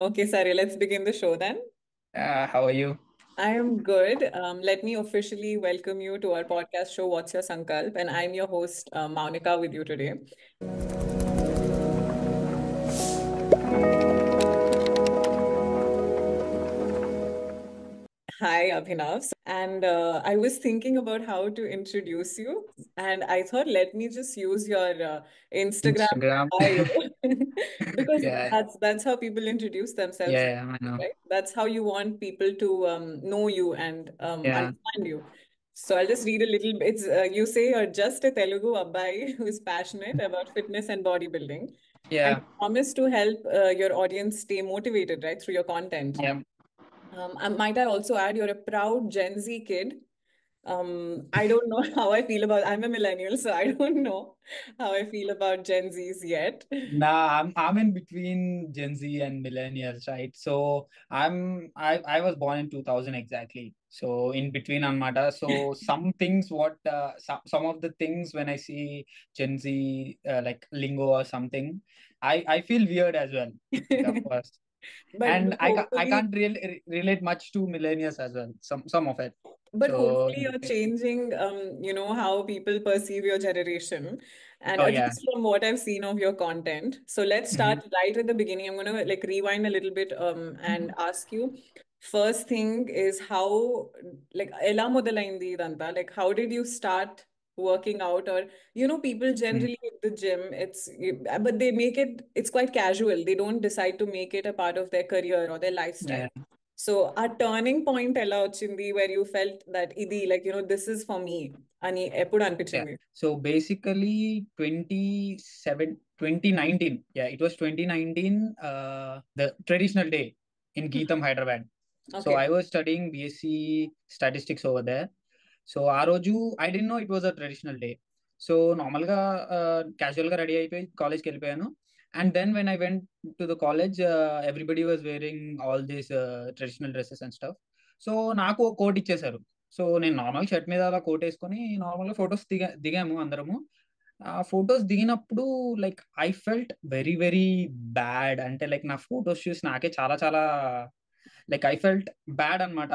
Okay, sorry, let's begin the show then. How are you? I am good. Let me officially welcome you to our podcast show, What's Your Sankalp? And I'm your host, Maunika, with you today. Hi, Abhinav. And I was thinking about how to introduce you. And I thought, let me just use your Instagram Instagram. bio because Yeah, that's how people introduce themselves, yeah, I know. right? That's how you want people to know you and Yeah, understand you. So I'll just read a little bit. You say you're just a Telugu Abbai who is passionate about fitness and bodybuilding and yeah, promise to help your audience stay motivated, right, through your content. yeah. Might I also add, you're a proud Gen Z kid. I don't know how I feel about, I'm a millennial, so I don't know how I feel about Gen Zs yet. Nah, I'm in between Gen Z and millennials, right? So I was born in 2000 exactly. So in between Anmata. So some things some of the things when I see Gen Z like lingo or something, I feel weird as well. Like of course. But And I hopefully, can't really relate much to millennials as well. Some of it. but So hopefully you're changing, how people perceive your generation. And oh at yeah. least from what I've seen of your content. So let's Hmm. start right at the beginning. I'm going to like rewind a little bit and ask you. First thing is how, like, ఎలా మొదలైంది ఇదంతా? Like, how did you start working out? Or, people Hmm. generally at the gym, but they make it's quite casual. They don't decide to make it a part of their career or their lifestyle. Yeah, So a turning point ఎలా వచ్చింది where you felt that ఇది like this is for me అని ఎప్పుడు yeah. అనిపించింది? So basically 2019. Yeah, it was 2019, the traditional day in Geetham, Hyderabad. So Okay. I was studying BSc statistics over there. So ఆ రోజు I didn't know it was a traditional day. So నార్మల్గా క్యాజువల్గా ready అయిపోయి కాలేజ్కి వెళ్ళిపోయాను. And then when I went to the college everybody was wearing all these traditional dresses and stuff. So నాకు ఒక coat ఇచ్చేశారు. సో నేను నార్మల్ షర్ట్ మీద అలా కోట్ వేసుకొని నార్మల్గా ఫొటోస్ దిగాము అందరము. ఆ ఫొటోస్ దిగినప్పుడు like I felt very very bad. అంటే లైక్ నా ఫొటోస్ చూసి నాకే చాలా చాలా లైక్ ఐ ఫెల్ట్ బ్యాడ్ అనమాట.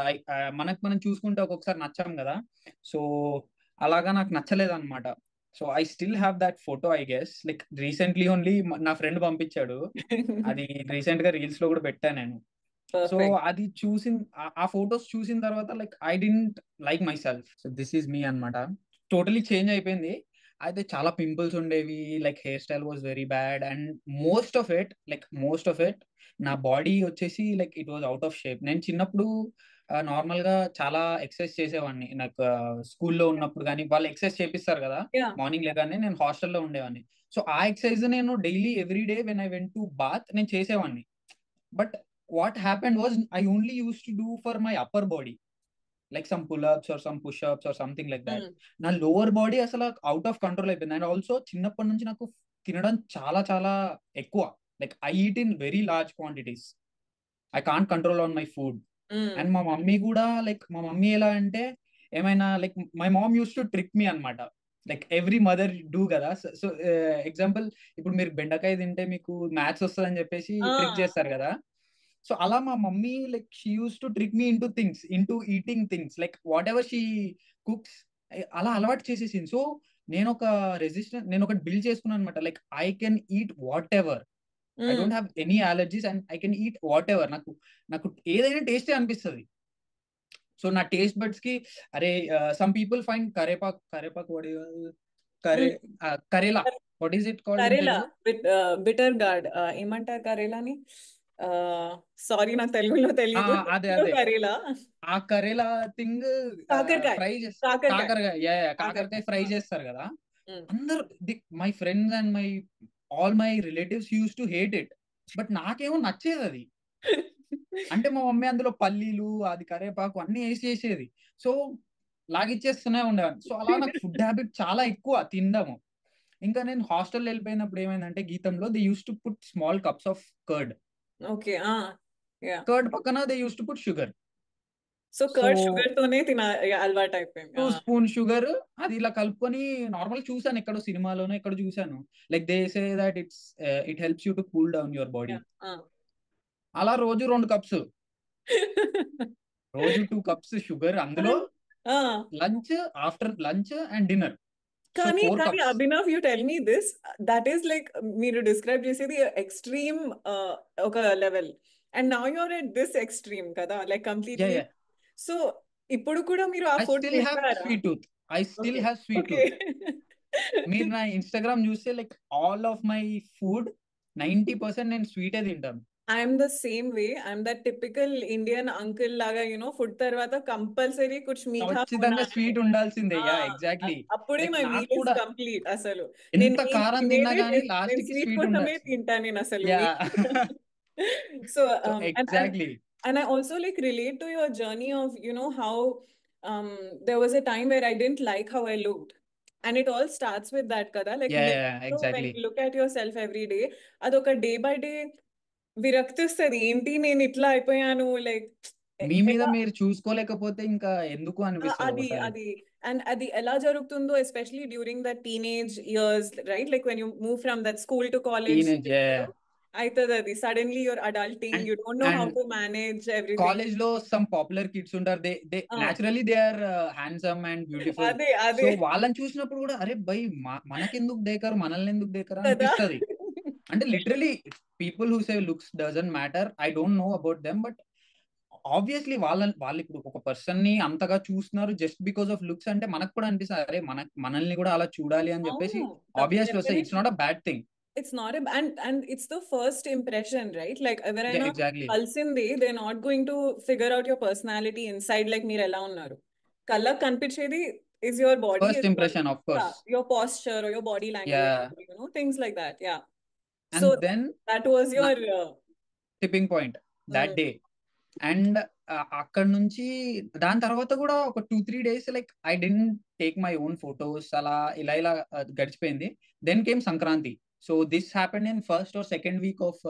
మనకు మనం చూసుకుంటే ఒక్కొక్కసారి నచ్చాం కదా. సో అలాగా నాకు నచ్చలేదు అనమాట. So I still have that photo I guess. Like recently only నా ఫ్రెండ్ పంపించాడు. అది రీసెంట్ గా రీల్స్ లో కూడా పెట్టాను నేను. So perfect. అది చూసిన ఆ ఫొటోస్ చూసిన తర్వాత like I didn't like myself. So this is me అన్నమాట. టోటలీ చేంజ్ అయిపోయింది. అయితే చాలా పింపుల్స్ ఉండేవి. Like hair style was very bad and most of it నా బాడీ వచ్చేసి like it was out of shape. నేను చిన్నప్పుడు నార్మల్ గా చాలా ఎక్సర్సైజ్ చేసేవాడిని. నాకు స్కూల్లో ఉన్నప్పుడు కానీ వాళ్ళు ఎక్సర్సైజ్ చేపిస్తారు కదా యా. మార్నింగ్ లేగానే. నేను హాస్టల్లో ఉండేవాడిని. సో ఆ ఎక్సర్సైజ్ నేను daily every day when I went to bath నేను చేసేవాడిని. But what happened was I only used to do for my upper body, like some pull-ups or some push-ups or something like that. నా lower body అసలు out of control అయిపోయింది. And also చిన్నప్పటి నుంచి నాకు తినడం చాలా చాలా ఎక్కువ. Like I eat in very large quantities. I can't control on my food. And మా మమ్మీ కూడా లైక్ మా మమ్మీ ఎలా అంటే ఏమైనా like my mom use to trick me అనమాట. లైక్ ఎవ్రీ మదర్ డూ కదా. సో ఎగ్జాంపుల్, ఇప్పుడు మీరు బెండకాయ తింటే మీకు మ్యాథ్స్ వస్తుంది అని చెప్పేసి ట్రిక్ చేస్తారు కదా. సో అలా మా mummy like she use to trick me into eating things like what ever she cooks. అలా అలవాటు చేసేసింది. సో నేను ఒకటి బిల్డ్ చేసుకున్నాను అనమాట. Like I can eat what ever. I don't have any allergies and I can eat what ever. నాకు నాకు ఏదైనా టేస్టీ అనిపిస్తుంది. సో నా టేస్ట్ బడ్స్ కి అరే, సమ్ పీపుల్ ఫైండ్ కరేపాకు కరే karela. What is it called in karela Telugu? Bitter gourd ఏమంటారు కరేలాని? సారీ నాకు తెలుగులో ఆ, తెలియదు. అదే తెలుగులో అదే కరేలా. ఆ కరేలా థింగ్ కాకరకాయ. ఫ్రై చేసి కాకరకాయ. కాకరకాయ కాకరకాయ. ఫ్రై చేస్తారు కదా. ఉమ్. అందరు my friends and all my relatives use to hate it. But నాకేమో నచ్చేది అది. అంటే మా మమ్మీ అందులో పల్లీలు అది కరేపాకు అన్ని వేసి చేసేది. సో లాగిచ్చేస్తూనే ఉండేవాడిని. సో అలా నాకు ఫుడ్ హ్యాబిట్ చాలా ఎక్కువ తినడము. ఇంకా నేను హాస్టల్ వెళ్ళిపోయినప్పుడు ఏమైందంటే గీతంలో they use to put small cups of curd. Okay. Yeah. Curd పక్కన they use to put sugar. So so curd sugar తోనే అలవాటు అయిపోయింది. 2 స్పూన్ షుగర్ అది ఇలా కలుపుకొని నార్మల్ చూసాను, ఎక్కడో సినిమాలోనే ఎక్కడ చూసాను. Like they say that it helps you to cool down your body. Yeah. అలా రోజు 2 కప్స్, రోజు 2 కప్స్ షుగర్, అందులో ఆ, lunch, after lunch and dinner. So కానీ 4 కానీ cups. Abhinav, you tell me this, that is like మీరు డిస్క్రైబ్ చేసేది extreme ఒక level, and now you're at this extreme కదా, like yeah completely. Yeah so ఇప్పుడు కూడా మీరు ఆ ఐ ఫుడ్ స్టిల్ హ్యావ్ తింటారా? Sweet tooth. I still okay, have sweet okay. Tooth. మీరు నా ఇన్స్టాగ్రామ్ చూస్తే like all of my food 90% నేను స్వీటే తింటాను. I'm the same way. I'm that typical Indian uncle లాగా, ఫుడ్ తర్వాత కంపల్సరీ కుछ మీఠా హోనా ఖచ్చితంగా హై. స్వీట్ ఉండాల్సిందే. ఆ, యా ఎగ్జాక్ట్లీ. అప్పుడే లైక్ మై నాకు మీల్ ఇస్ కూడా కంప్లీట్ అసలు. నేను ఎంత నేను కారం తిన్నా తినేదే కానీ లాస్ట్ నేను కి స్వీట్ స్వీట్ కోసమే ఉండాల్సింది. తింటా నేను అసలు yeah. So so and exactly. and I also like relate to your journey of how um there was a time where I didn't like how I looked, and it all starts with that kada, like yeah yeah literally when exactly. you look at yourself every day, అదొక day by day విరక్తి వస్తుంది. ఏంటి నేను ఇట్లా అయిపోయాను, like మీ మీద మీరు చూసుకోలేకపోతే ఇంకా ఎందుకు అనిపిస్తుంది అది ఒకసారి. అది అండ్ అది ఎలా జరుగుతుందో, especially during that teenage years, right, like when you move from that school to college teenage. అవుతుంది అది. Suddenly your adulting, and you don't know how and to manage everything. College లో సమ్ పాపులర్ కిడ్స్ ఉంటారు. They naturally they are handsome and beautiful. అదే so అదే వాళ్ళని చూసినప్పుడు కూడా అరే బై మనకెందుకు దేకరు, మనల్ని ఎందుకు దేకరా కదా. అనిపిస్తది. అంటే literally people who say looks doesn't matter, I don't know about them, but obviously వాళ్ళు ఇప్పుడు ఒక పర్సన్ ని అంతగా చూస్తున్నారు జస్ట్ బికాస్ ఆఫ్ లుక్స్ అంటే మనకు కూడా అనిపిస్తుంది అరే మనల్ని కూడా అలా చూడాలి అని చెప్పేసి అవును, ఆబ్వియస్లీ వస్తాయి. It's definitely. Not a bad thing. It's not a and it's the first impression, right? Like ఎవరైనా ఎగ్జాక్ట్లీ. కలిసింది, they're not going to figure out your personality inside, like మీరు ఎలా ఉన్నారు. కళ్ళకు కనిపించేది is your body, first is your, impression of yeah, course. your posture or your body yeah. language, things like that. Yeah. So and then that was your tipping point mm, that day. And అక్కడ నుంచి దాని తర్వాత కూడా ఒక 2-3 days like I didn't take my own photos, అలా ఇలా ఇలా గడిచిపోయింది. Then came Sankranti. So this happened in first or second week of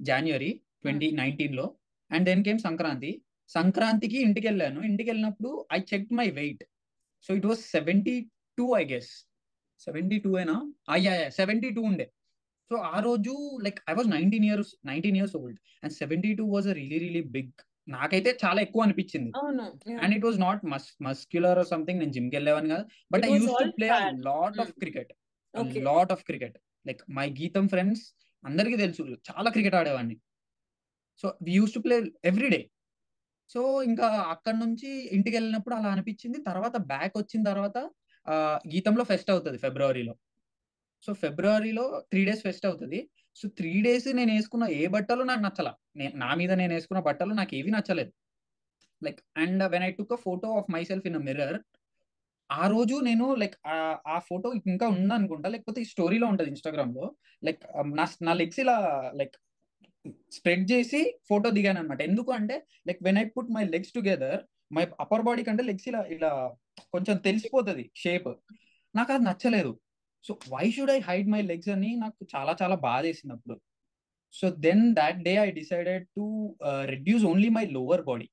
January mm, 2019 లో. And then came Sankranti. సంక్రాంతికి ఇంటికి వెళ్ళాను. ఇంటికి వెళ్ళినప్పుడు I check my weight. So it was 72, I guess 72 ఏనా, అయ్యా 72 ఉండే. సో ఆ రోజు like I was 19 years old and 72 was a really really big. నాకైతే చాలా ఎక్కువ అనిపించింది. అవును, yeah, and it was not muscular or something, నేను జిమ్కి వెళ్ళేవాని కాదు, but it I was used to all play a fat. Lot Mm, of cricket. okay. Lot of cricket. Like my GITAM friends అందరికీ తెలుసు చాలా క్రికెట్ ఆడేవాడిని. So we used to play every day. So ఇంకా అక్కడ నుంచి ఇంటికి వెళ్ళినప్పుడు అలా అనిపించింది. తర్వాత బ్యాక్ వచ్చిన తర్వాత గీతంలో ఫెస్ట్ అవుతుంది ఫిబ్రవరిలో. సో ఫిబ్రవరిలో 3 days ఫెస్ట్ అవుతుంది. సో 3 days నేను వేసుకున్న ఏ బట్టలు నాకు నచ్చల. నా మీద నేను వేసుకున్న బట్టలు నాకు ఏవి నచ్చలేదు. Like and when I took a photo of my self in a mirror, ఆ రోజు నేను లైక్ ఆ ఫోటో ఇంకా ఉందనుకుంటా, లేకపోతే ఈ స్టోరీలో ఉంటుంది ఇన్స్టాగ్రామ్ లో. లైక్ నా లెగ్స్ ఇలా లైక్ స్ప్రెడ్ చేసి ఫోటో దిగాను అనమాట. ఎందుకు అంటే like when I put my legs together, my upper body కంటే లెగ్స్ ఇలా ఇలా కొంచెం తెలిసిపోతుంది షేప్. నాకు అది నచ్చలేదు. So why should I hide my legs అని నాకు చాలా చాలా బాధ వేసింది అప్పుడు. So then that day I decided to reduce only my lower body.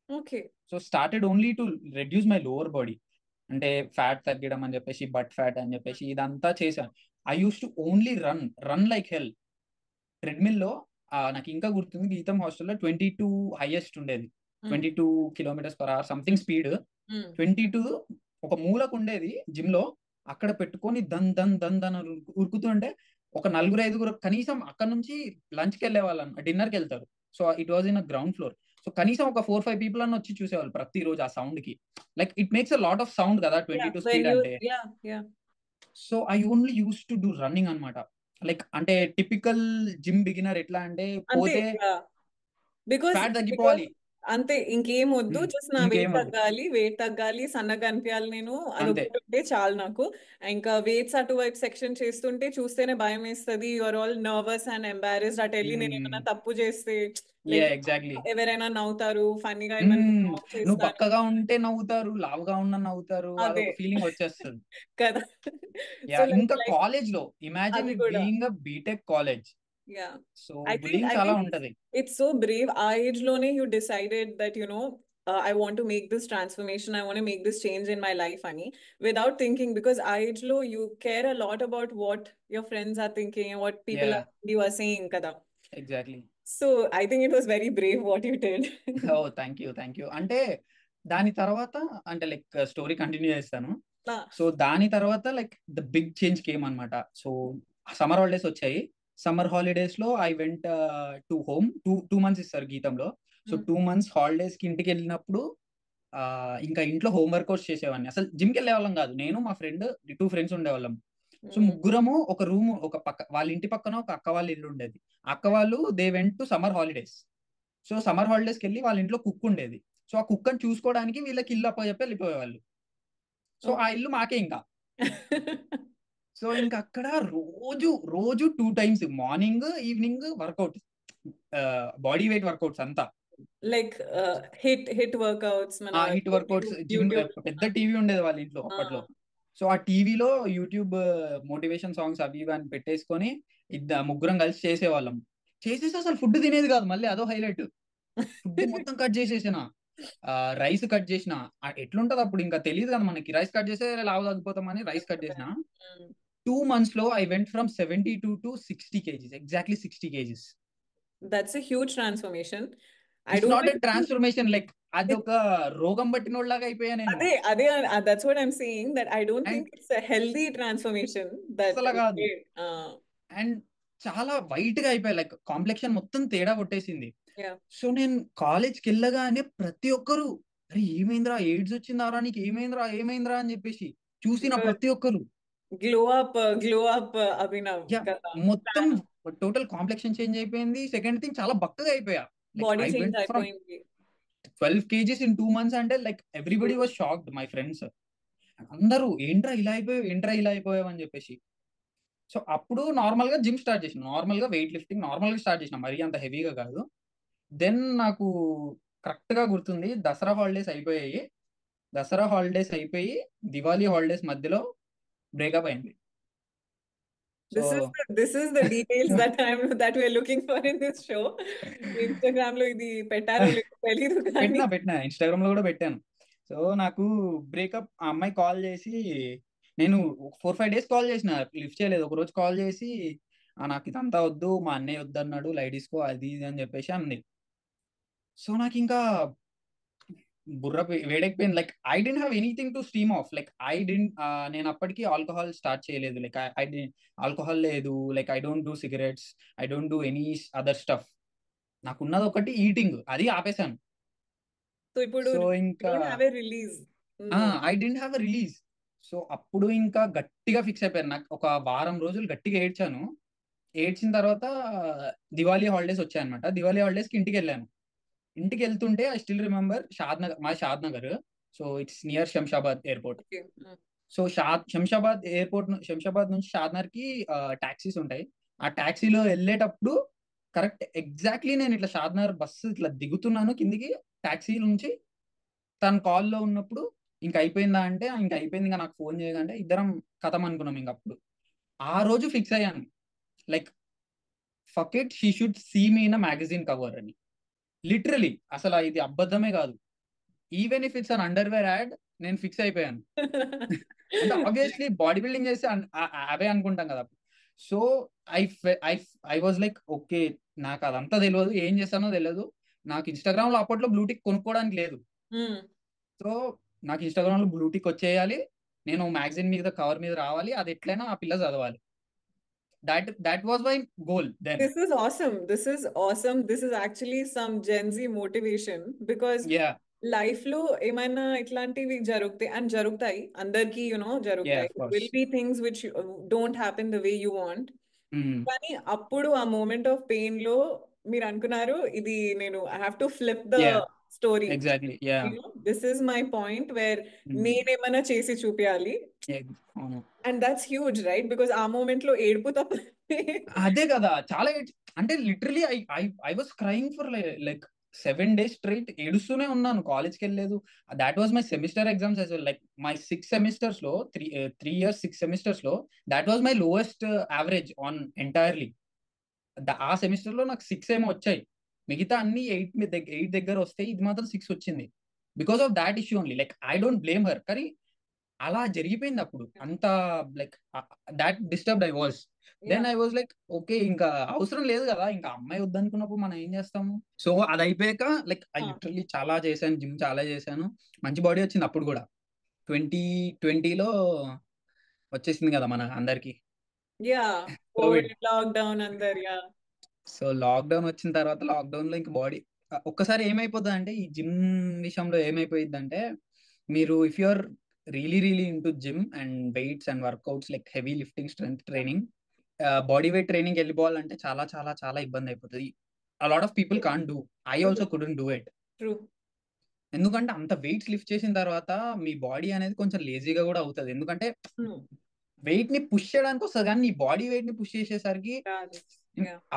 Okay. So started only to reduce my lower body. అంటే ఫ్యాట్ తగ్గడం అని చెప్పేసి, బట్ ఫ్యాట్ అని చెప్పేసి ఇదంతా చేశాను. I use to only run like hell treadmill లో. నాకు ఇంకా గుర్తుంది, గీతం హాస్టల్లో 22 హైయెస్ట్ ఉండేది. 22 km/h సంథింగ్ స్పీడ్. Mm. 22 ఒక మూలకు ఉండేది జిమ్ లో. అక్కడ పెట్టుకొని దన్ దన్ దన్ దన్ అని ఉరుకుతుంటే ఒక 4-5 కనీసం అక్కడ నుంచి లంచ్కి వెళ్ళే వాళ్ళని, డిన్నర్కి వెళ్తారు. So it was in a ground floor. So కనీసం ఒక 4-5 పీపుల్ అన్న వచ్చి చూసేవాళ్ళు ప్రతి రోజు ఆ సౌండ్ కి. Like it makes a lot of sound కదా Yeah, 22 when స్పీడ్ you, అంటే. yeah, yeah. So I only use to do running అనమాట. లైక్ అంటే టిపికల్ జిమ్ బిగినర్ ఎట్లా అంటే అంతే, పోతే బికాస్ ఫ్యాట్ బికాస్ తగ్గిపోవాలి. అంతే, ఇంకేం వద్దు, జస్ట్ నా ఇంకేం వెయిట్ వద్దు తగ్గాలి, వెయిట్ తగ్గాలి, సన్నగా కనిపించాలి, నేను అంతే. అదొకటి ఉంటే చాలు నాకు. ఇంకా వెయిట్స్ అటువైపు సెక్షన్ చేస్తుంటే చూస్తేనే భయం వేస్తుంది. You are all nervous and embarrassed అటు వెళ్ళి నేను ఏమైనా తప్పు చేస్తే, యా లైక్ ఎగ్జాక్ట్లీ. ఎవరైనా నవ్వుతారు, ఫన్నీగా ఏమైనా జాక్ నువ్వు చేస్తాను. బక్కగా ఉంటే నవ్వుతారు, లావుగా ఉన్నా నవ్వుతారు, అదే అదొక ఫీలింగ్ వచ్చేస్తుంది. కదా. యా సో లైక్ ఇంకా లైక్ కాలేజ్ లో ఇమాజిన్ అది ఇట్ కూడా, being a BTech college. yeah. So I think bullying I చాలా think ఉంటది. it's so brave. Our age lone you decided that I want to make this transformation. I want to make this change in my life, Ani, without thinking, because our age low you care a lot about what your friends are thinking and what people yeah are you are saying, kada. Exactly. So I think it was very brave what you did. Oh thank you అంటే దాని తర్వాత అంటే like story continue చేస్తాను. Ah. So దాని తర్వాత like the big change came అనమాట. So summer holidays వచ్చాయి. Summer holidays లో I went to home. Two months ఇస్తారు గీతంలో. సో 2 months హాలిడేస్ కి ఇంటికి వెళ్ళినప్పుడు ఇంకా ఇంట్లో హోంవర్క్ వర్క్స్ చేసేవాడిని. అసలు జిమ్కి వెళ్ళే వాళ్ళం కాదు, నేను మా ఫ్రెండ్ 2 friends ఉండేవాళ్ళం. సో ముగ్గురము ఒక రూమ్, ఒక పక్క వాళ్ళ ఇంటి పక్కన ఒక అక్క వాళ్ళ ఇల్లు ఉండేది. అక్క వాళ్ళు they went to summer holidays. So summer హాలిడేస్కి వెళ్ళి వాళ్ళ ఇంట్లో కుక్ ఉండేది. సో ఆ కుక్కని చూసుకోవడానికి వీళ్ళకి ఇల్లు అప్పచెప్పి వెళ్ళిపోయేవాళ్ళు. సో ఆ ఇల్లు మాకే ఇంకా. సో ఇంకా అక్కడ రోజు రోజు 2 times morning evening workout, body weight workouts అంతా. లైక్ హిట్ వర్కౌట్స్, మన హిట్ వర్కౌట్స్, జిమ్, పెద్ద టీవీ ఉండేది వాళ్ళ ఇంట్లో అప్పట్లో. సో ఆ టీవీలో యూట్యూబ్ మోటివేషన్ సాంగ్స్ అవి ఇవి అని పెట్టేసుకొని ముగ్గురం కలిసి చేసేవాళ్ళం. చేసేసి అసలు ఫుడ్ తినేది కాదు, మళ్ళీ అదో హైలైట్. ఫుడ్ మొత్తం కట్ చేసేసిన, రైస్ కట్ చేసిన. ఎట్లుంటది అప్పుడు ఇంకా తెలియదు కదా మనకి, రైస్ కట్ చేస్తే లావు తగ్గిపోతామని రైస్ కట్ చేసిన. 2 months లో I vent from 72 to 60 kgs, exactly 60 kgs. That's a huge transformation. I it's don't not a think transformation, like అది ఒక రోగం పట్టినోళ్ళలాగా అయిపోయా నేను. అదే that's what I'm saying, that I don't And think it's a healthy transformation that అసలు you కాదు. made. And చాలా white గా అయిపోయా, లైక్ కాంప్లెక్షన్ మొత్తం తేడా కొట్టేసింది. Yeah. సో నేను కాలేజ్కి వెళ్ళగానే ప్రతి ఒక్కరు, అరే ఏమైందిరా, ఎయిడ్స్ వచ్చిందారా నీకు, ఏమైందిరా ఏమైందిరా అని చెప్పేసి చూసిన ప్రతి ఒక్కరు గ్లో అప్ అభినవ్ కదా. మొత్తం టోటల్ కాంప్లెక్షన్ చేంజ్ అయిపోయింది. సెకండ్ థింగ్, చాలా బక్కగా అయిపోయా. Body I change vent from అయిపోయింది. 12 kgs in 2 months అంటే like everybody was shocked, my friends అందరూ ఏంట్రా ఇలా అయిపోయావు, ఏంట్రా ఇలా అయిపోయావు అని చెప్పేసి. సో అప్పుడు నార్మల్ గా జిమ్ స్టార్ట్ చేసిన, నార్మల్ గా వెయిట్ లిఫ్టింగ్ నార్మల్ గా స్టార్ట్ చేసిన, మరీ అంత హెవీగా కాదు. దెన్ నాకు కరెక్ట్ గా గుర్తుంది, దసరా హాలిడేస్ అయిపోయాయి. దసరా హాలిడేస్ అయిపోయి దివాళీ హాలిడేస్ మధ్యలో బ్రేకప్ అయింది. This is the details that we're looking for in this show. Instagram లో ఇది పెట్టారో లేదో తెలీదు కానీ పెట్టినా ఇన్స్టాగ్రామ్ లో కూడా పెట్టాను. సో నాకు బ్రేకప్, ఆ అమ్మాయి కాల్ చేసి, నేను 4-5 days కాల్ చేసిన, లిఫ్ట్ చేయలేదు. ఒక రోజు కాల్ చేసి నాకు ఇదంతా వద్దు, మా అన్నయ్య వద్దు అన్నాడు, లైట్ తీసుకో అది ఇది అని చెప్పేసి అంది. సో నాకు ఇంకా బుర్ర వేడెక్కిపోయింది. Like I didn't have anything to steam off, like నేను అప్పటికి ఆల్కహాల్ స్టార్ట్ చేయలేదు. లైక్ ఆల్కహాల్ లేదు, like I don't do cigarettes, I don't do any other stuff. నాకున్నది ఒకటి ఈటింగ్, అది ఆపేశాను. సో ఇప్పుడు సో ఇంకా release, I didn't have a release. So అప్పుడు ఇంకా గట్టిగా ఫిక్స్ అయిపోయాను. నాకు ఒక వారం రోజులు గట్టిగా ఏడ్చాను. ఏడ్చిన తర్వాత దివాళీ హాలిడేస్ వచ్చాయి అనమాట. దివాళీ హాలిడేస్ కి ఇంటికి వెళ్ళాను. ఇంటికి వెళ్తుంటే I still remember Shad Nagar. So it's near Shamshabad airport. So Shamshabad నుంచి షాద్నగర్ కి టాక్సీస్ ఉంటాయి. ఆ టాక్సీలో వెళ్ళేటప్పుడు కరెక్ట్ ఎగ్జాక్ట్లీ నేను ఇట్లా షాద్నగర్ బస్సు ఇట్లా దిగుతున్నాను కిందికి, టాక్సీ నుంచి తను కాల్లో ఉన్నప్పుడు ఇంకా అయిపోయిందా అంటే ఇంకా అయిపోయింది, ఇంకా నాకు ఫోన్ చేయగానే ఇద్దరం కథం అనుకున్నాం. ఇంక అప్పుడు ఆ రోజు ఫిక్స్ అయ్యాను, like fuck it, she should see me in a magazine cover అని. లిటరలీ అసలు ఇది అబద్ధమే కాదు. Even if it's an underwear ad, నేను ఫిక్స్ అయిపోయాను. అంటే ఆబ్వియస్లీ బాడీ బిల్డింగ్ చేస్తే అవే అనుకుంటాం కదా. So I was like okay, నాకు అదంతా తెలియదు, ఏం చేస్తానో తెలియదు. నాకు ఇన్స్టాగ్రామ్ లో అప్పట్లో బ్లూటిక్ కొనుక్కోవడానికి లేదు. సో నాకు ఇన్స్టాగ్రామ్ లో బ్లూటిక్ వచ్చేయాలి, నేను మ్యాగజైన్ మీద కవర్ మీద రావాలి, అది ఎట్లయినా ఆ పిల్ల చదవాలి. That was my goal then. This is awesome. This is actually some Gen Z motivation, because Yeah, life లో ఏమైనా ఇట్లాంటివి జరుగుతాయి అండ్ జరుగుతాయి అందరికి, yeah, జరుగుతాయి. of course. Will be things which don't happen the way you want. కానీ అప్పుడు ఆ మూమెంట్ ఆఫ్ పెయిన్ లో మీరు అనుకున్నారు, ఇది నేను I have to flip the Yeah, story. exactly. Yeah. This is my point where నేనేమైనా చేసి చూపించాలి. Yeah, అవును. And that's huge, right? Because ఆ మూమెంట్ లో ఏడుపు తప్ప అదే కదా, చాలా అంటే literally I was crying for like 7 days straight ఏడుస్తూనే ఉన్నాను, కాలేజ్కి వెళ్ళలేదు. That was my semester exams as well. Like my 6 semesters లో 3 years 6 semesters లో that was my lowest average on entirely. ఆ సెమిస్టర్ లో నాకు 6 ఏమో వచ్చాయి, మిగతా అన్ని 8 దగ్గర వస్తే ఇది మాత్రం 6 వచ్చింది. Because of that issue only. Like I don't blame her, కానీ అలా జరిగిపోయింది అప్పుడు అంత like that disturbed I was. Then I was like okay, ఇంకా అవసరం లేదు కదా, ఇంకా అమ్మాయి వద్దనుకున్నప్పుడు మనం ఏం చేస్తాము. సో అది అయిపోయాక లైక్ ఐ లిటరల్లీ చాలా చేశాను, జిమ్ చాలా చేశాను, మంచి బాడీ వచ్చింది అప్పుడు కూడా. 2020లో వచ్చేసింది కదా మన అందరికి యా, కోవిడ్. కోవిడ్ లాక్డౌన్ అందరు. యా, సో లాక్డౌన్ వచ్చిన తర్వాత లాక్డౌన్ లో ఇంక బాడీ ఒక్కసారి ఏమైపోతుంది అంటే, ఈ జిమ్ విషయంలో ఏమైపోయింది అంటే, మీరు if you are really into gym and weights and workouts like heavy lifting, strength training, body weight training వెళ్ళిపోవాలంటే చాలా చాలా చాలా ఇబ్బంది అయిపోతుంది. A lot of people can't do. I also couldn't do it. True. ఎందుకంటే అంత వెయిట్స్ లిఫ్ట్ చేసిన తర్వాత మీ బాడీ అనేది కొంచెం లేజీగా కూడా అవుతుంది. ఎందుకంటే వెయిట్ ని పుష్ చేయడానికి వస్తుంది, కానీ నీ బాడీ వెయిట్ ని పుష్ చేసేసరికి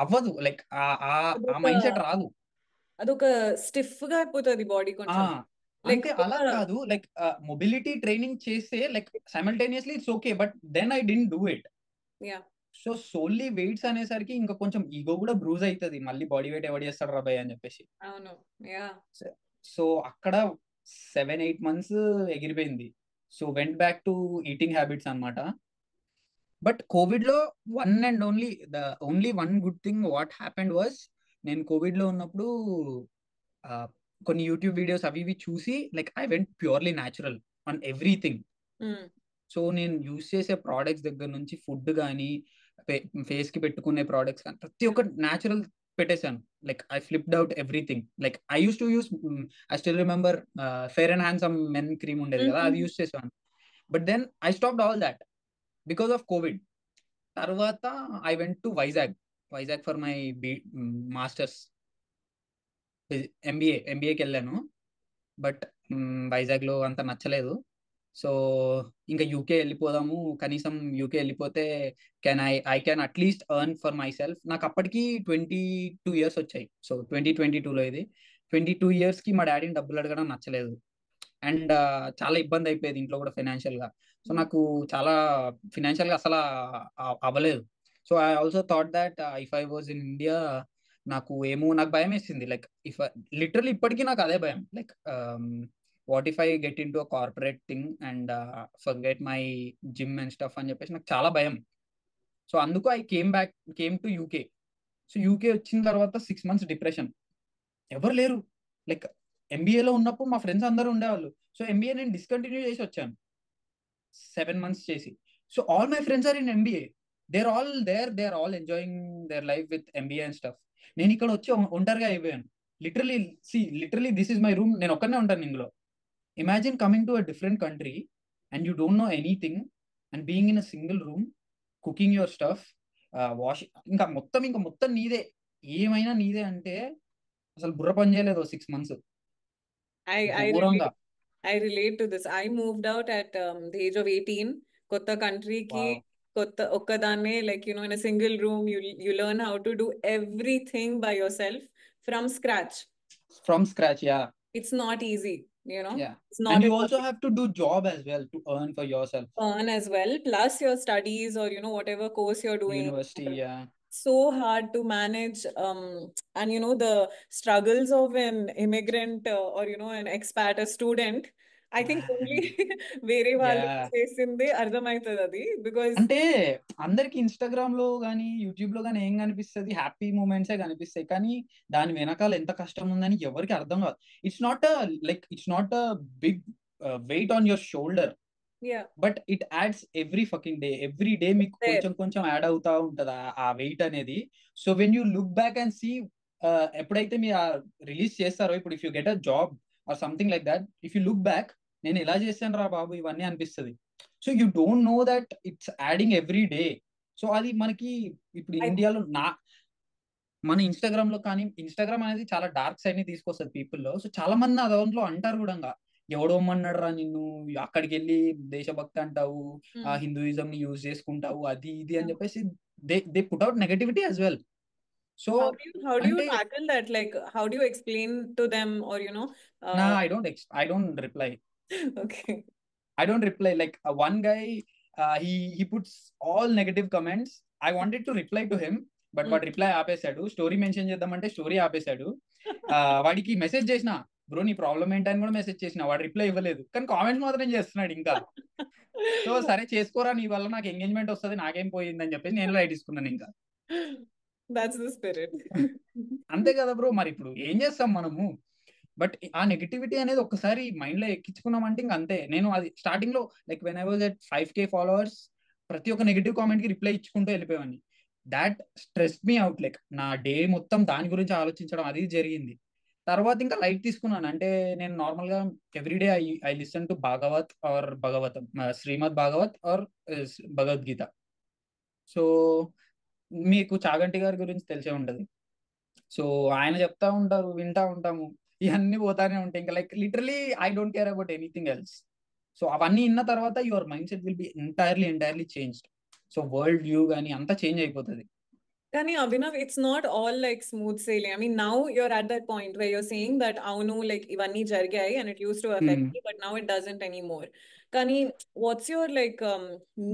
అవ్వదు. లైక్ ఆ మైండ్ సెట్ రాదు. అదొక స్టిఫ్ గా అయిపోతుంది బాడీ కొంచెం. అంటే అలా కాదు, లైక్ మొబిలిటీ ట్రైనింగ్ చేస్తే like simultaneously it's okay, but then I didn't do it. So solely weights అనేసరికి ఇంకా కొంచెం ఈగో కూడా బ్రూజ్ అవుతుంది, మళ్ళీ బాడీ వెయిట్ ఎవరు చేస్తాడు రాబాయ్ అని చెప్పేసి. అవును. సో అక్కడ 7-8 months ఎగిరిపోయింది. So went back to eating habits అన్నమాట. బట్ కోవిడ్ లో only one good thing what happened was, నేను కోవిడ్ లో ఉన్నప్పుడు కొన్ని యూట్యూబ్ వీడియోస్ అవి ఇవి చూసి like I went purely natural on everything. So నేను యూస్ చేసే ప్రోడక్ట్స్ దగ్గర నుంచి ఫుడ్ కానీ ఫేస్ కి పెట్టుకునే ప్రోడక్ట్స్ కానీ ప్రతి ఒక్క న్యాచురల్ పెట్టేశాను. Like I flipped out everything. Like I use to use, I still remember fair and handsome men cream ఉండేది కదా, అది యూస్ చేసాను. But then I stopped all that because of COVID. తర్వాత I went to Vizag for my masters ఎంబీఏకి వెళ్ళాను. But Vizag లో అంత నచ్చలేదు. సో ఇంకా యూకే వెళ్ళిపోదాము, కనీసం యూకే వెళ్ళిపోతే I can at least earn for my self. నాకు అప్పటికి 22 years వచ్చాయి. సో 2022లో ఇది 22 years కి మా డాడీని డబ్బులు అడగడం నచ్చలేదు. అండ్ చాలా ఇబ్బంది అయిపోయేది ఇంట్లో కూడా ఫైనాన్షియల్ గా. సో నాకు చాలా ఫినాన్షియల్ గా అసలు అవ్వలేదు. So I also thought that if I was in India, నాకు భయం వేసింది. లైక్ లిటరల్లీ ఇప్పటికీ నాకు అదే భయం. Like what if I get in to a corporate thing and forget my gym and stuff అని చెప్పేసి నాకు చాలా భయం. సో అందుకు I came to UK. So UK వచ్చిన తర్వాత 6 months డిప్రెషన్, ఎవరు లేరు. లైక్ ఎంబీఏలో ఉన్నప్పుడు మా ఫ్రెండ్స్ అందరూ ఉండేవాళ్ళు. సో ఎంబీఏ నేను డిస్కంటిన్యూ చేసి వచ్చాను 7 months చేసి. So all my friends are in MBA, they are all enjoying their life with MBA and stuff. నేను ఇక్కడ వచ్చి ఒంటరిగా అయిపోయాను. Literally this is my room, నేను ఒక్కనే ఉంటాను ఇందులో. Imagine coming to a different country and you don't know anything and being in a single room, cooking your stuff, washing, ఇంకా మొత్తం నీదే, ఏమైనా నీదే అంటే అసలు బుర్ర పని చేయలేదు 6 months. I relate to this. I moved out at the age of 18. Kotta country ki kotta okkadane, like, you know, in a single room, you learn how to do everything by yourself from scratch. Yeah. It's not easy, you know. Yeah. It's not. And you also have to do job as well to earn for yourself. Earn as well, plus your studies or, you know, whatever course you're doing. University, yeah. So hard to manage, and you know the struggles of an immigrant or, you know, an expat, a student. I think only వేరే వాళ్ళు చేసిందే అర్థమవుతుంది అది. Because అంటే అందరికి Instagram లో కానీ YouTube లో కానీ ఏం కనిపిస్తుంది, హ్యాపీ మూమెంట్సే కనిపిస్తాయి, కానీ దాని వెనకాల ఎంత కష్టం ఉందని ఎవరికి అర్థం కాదు. It's not a big weight on your shoulder, but it adds every day మీకు కొంచెం యాడ్ అవుతా ఉంటది ఆ వెయిట్ అనేది. So when you look back and see, ఎప్పుడైతే మీరు రిలీజ్ చేస్తారో, ఇప్పుడు if you get a job or something like that, if you look back, నేను ఎలా చేశాను రా బాబు ఇవన్నీ అనిపిస్తుంది. So you don't know that it's adding every day. So అది మనకి ఇప్పుడు ఇండియాలో మన ఇన్స్టాగ్రామ్ లో కానీ, ఇన్స్టాగ్రామ్ అనేది చాలా డార్క్ సైడ్ ని తీసుకొస్తుంది పీపుల్లో. సో చాలా మంది ఆ దాంట్లో అంటారు కూడా, ఎవడోమన్నాడు రా నిన్ను, అక్కడికి వెళ్ళి దేశభక్తి అంటావు, ఆ హిందూయిజం ని యూజ్ చేసుకుంటావు, అది ఇది అని చెప్పేసి they put out negativity as well. So how do you tackle that? Like, how do you explain to them, or, you know, I don't reply. Okay. I don't reply. Like one guy, he puts all negative comments. I wanted to reply to him, but వాడు reply ఆపేశాడు. Story mention చేద్దామంటే story ఆపేశాడు. వాడికి message చేసిన, bro నీ problem ఏంటని కూడా message చేసిన, వాడు రిప్లై ఇవ్వలేదు, కానీ కామెంట్స్ మాత్రం చేస్తున్నాడు ఇంకా. సో సరే చేసుకోరా, నీ వల్ల నాకు ఎంగేజ్మెంట్ వస్తుంది, నాకేం పోయిందని చెప్పేసి నేను లైట్ తీసుకున్నాను ఇంకా. That's the spirit. అంతే కదా బ్రో, మరి ఇప్పుడు ఏం చేస్తాం మనము. బట్ ఆ నెగిటివిటీ అనేది ఒక్కసారి మైండ్ లో ఎక్కించుకున్నామంటే ఇంక అంతే. నేను అది స్టార్టింగ్ లో like when I was at 5K followers, ప్రతి ఒక్క నెగిటివ్ కామెంట్ కి రిప్లై ఇచ్చుకుంటూ వెళ్ళిపోయాన్ని. That stress me out, like నా డే మొత్తం దాని గురించి ఆలోచించడం అది జరిగింది. తర్వాత ఇంకా లైట్ తీసుకున్నాను. అంటే నేను నార్మల్ గా everyday I listen to Bhagavat or Bhagavatam, Shrimad Bhagavat or Bhagavad Gita. So మీకు చాగంటి గారి గురించి తెలిసే ఉంటది. సో ఆయన చెప్తా ఉంటారు, వింటా ఉంటాము, ఇవన్నీ పోతానే ఉంటాయి ఇంకా. Like literally I don't care about anything else. So అవన్నీ విన్న తర్వాత your mind set will be entirely changed. So world view కానీ అంతా చేంజ్ అయిపోతుంది. Kani Abhinav, it's not all like smooth sailing. I mean, now you're at that point where you're saying that avunu like ivanni jargayi and it used to affect me, but now it doesn't anymore. Kani, what's your like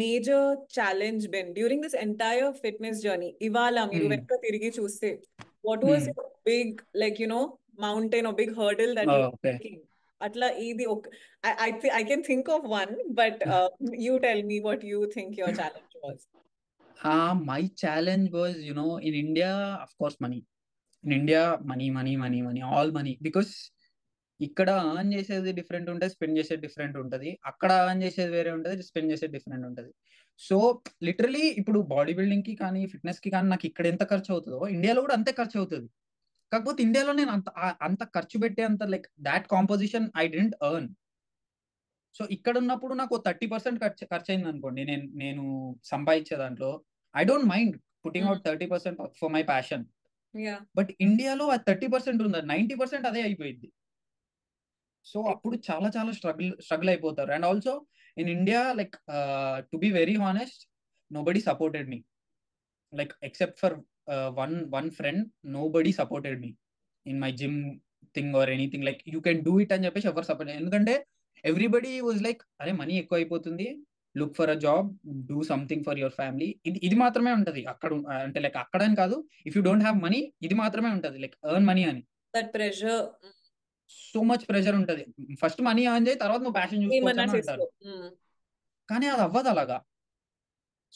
major challenge been during this entire fitness journey? Ivala meeru venka tirigi chuste, what was your big like mountain or big hurdle that you were taking? Atla idi I can think of one, but you tell me what you think your challenge was. My challenge was, in India, of course, money. In India, money, all money. Because ఇక్కడ earn చేసేది different ఉంటుంది, spend చేసేది different ఉంటుంది. అక్కడ earn చేసేది వేరే ఉంటుంది, spend చేసేది డిఫరెంట్ ఉంటుంది. సో లిటరలీ ఇప్పుడు బాడీ బిల్డింగ్ కి కానీ ఫిట్నెస్ కి కానీ నాకు ఇక్కడ ఎంత ఖర్చు అవుతుందో ఇండియాలో కూడా అంతే ఖర్చు అవుతుంది. కాకపోతే ఇండియాలో నేను అంత ఖర్చు పెట్టే అంత like that composition I didn't earn. So ఇక్కడ ఉన్నప్పుడు నాకు 30% ఖర్చు అయింది అనుకోండి, నేను సంపాదించే దాంట్లో I don't mind putting out 30% for my passion. But ఇండియాలో ఆ 30% ఉంది, 90% అదే అయిపోయింది. సో అప్పుడు చాలా చాలా స్ట్రగుల్ అయిపోతారు. And also in India like to be very honest, nobody supported me, like except for one friend, nobody supported me in my gym thing or anything. Like you can do it అని చెప్పేసి ఎవరు support. ఎందుకంటే everybody was like, అరే money ఎక్కువ అయిపోతుంది, look for a job, do something for your family. ఇది మాత్రమే ఉంటది అక్కడ. అంటే లైక్ అక్కడ అని కాదు, if you don't have money ఇది మాత్రమే ఉంటది, లైక్ ఎర్న్ మనీ అని. That pressure, so much pressure ఉంటది. ఫస్ట్ మనీ ఎర్న్ చేయి, తర్వాత నువ్వు ప్యాషన్ చూసుకోవచ్చు అని అంటారు. కానీ అది అవ్వదు అలాగా.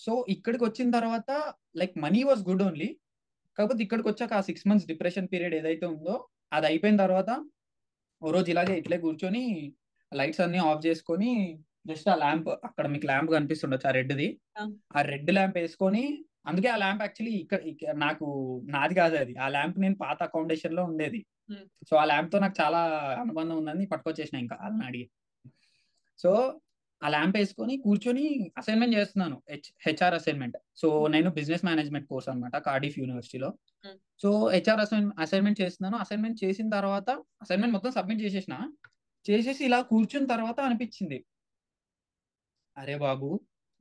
సో ఇక్కడికి వచ్చిన తర్వాత like money was good only. కాకపోతే ఇక్కడికి వచ్చాక ఆ 6 months డిప్రెషన్ పీరియడ్ ఏదైతే ఉందో అది అయిపోయిన తర్వాత ఓ రోజు ఇట్లే కూర్చొని లైట్స్ అన్ని ఆఫ్ చేసుకొని జస్ట్ ఆ ల్యాంప్, అక్కడ మీకు ల్యాంప్ కనిపిస్తుండొచ్చు, ఆ రెడ్ది, ఆ రెడ్ ల్యాంప్ వేసుకొని, అందుకే ఆ ల్యాంప్ యాక్చువల్లీ ఇక్కడ నాది కాదు అది, ఆ ల్యాంప్ నేను పాత అకామిడేషన్ లో ఉండేది. సో ఆ ల్యాంప్ తో నాకు చాలా అనుబంధం ఉందని పట్టుకొచ్చేసిన ఇంకా వాళ్ళని అడిగి. సో ఆ ల్యాంప్ వేసుకొని కూర్చొని అసైన్మెంట్ చేస్తున్నాను, హెచ్ఆర్ అసైన్మెంట్. సో నేను బిజినెస్ మేనేజ్మెంట్ కోర్స్ అనమాట కార్డిఫ్ యూనివర్సిటీలో. సో హెచ్ఆర్ అసైన్మెంట్ చేస్తున్నాను. అసైన్మెంట్ చేసిన తర్వాత అసైన్మెంట్ మొత్తం సబ్మిట్ చేసేసి ఇలా కూర్చున్న తర్వాత అనిపించింది, అరే బాబు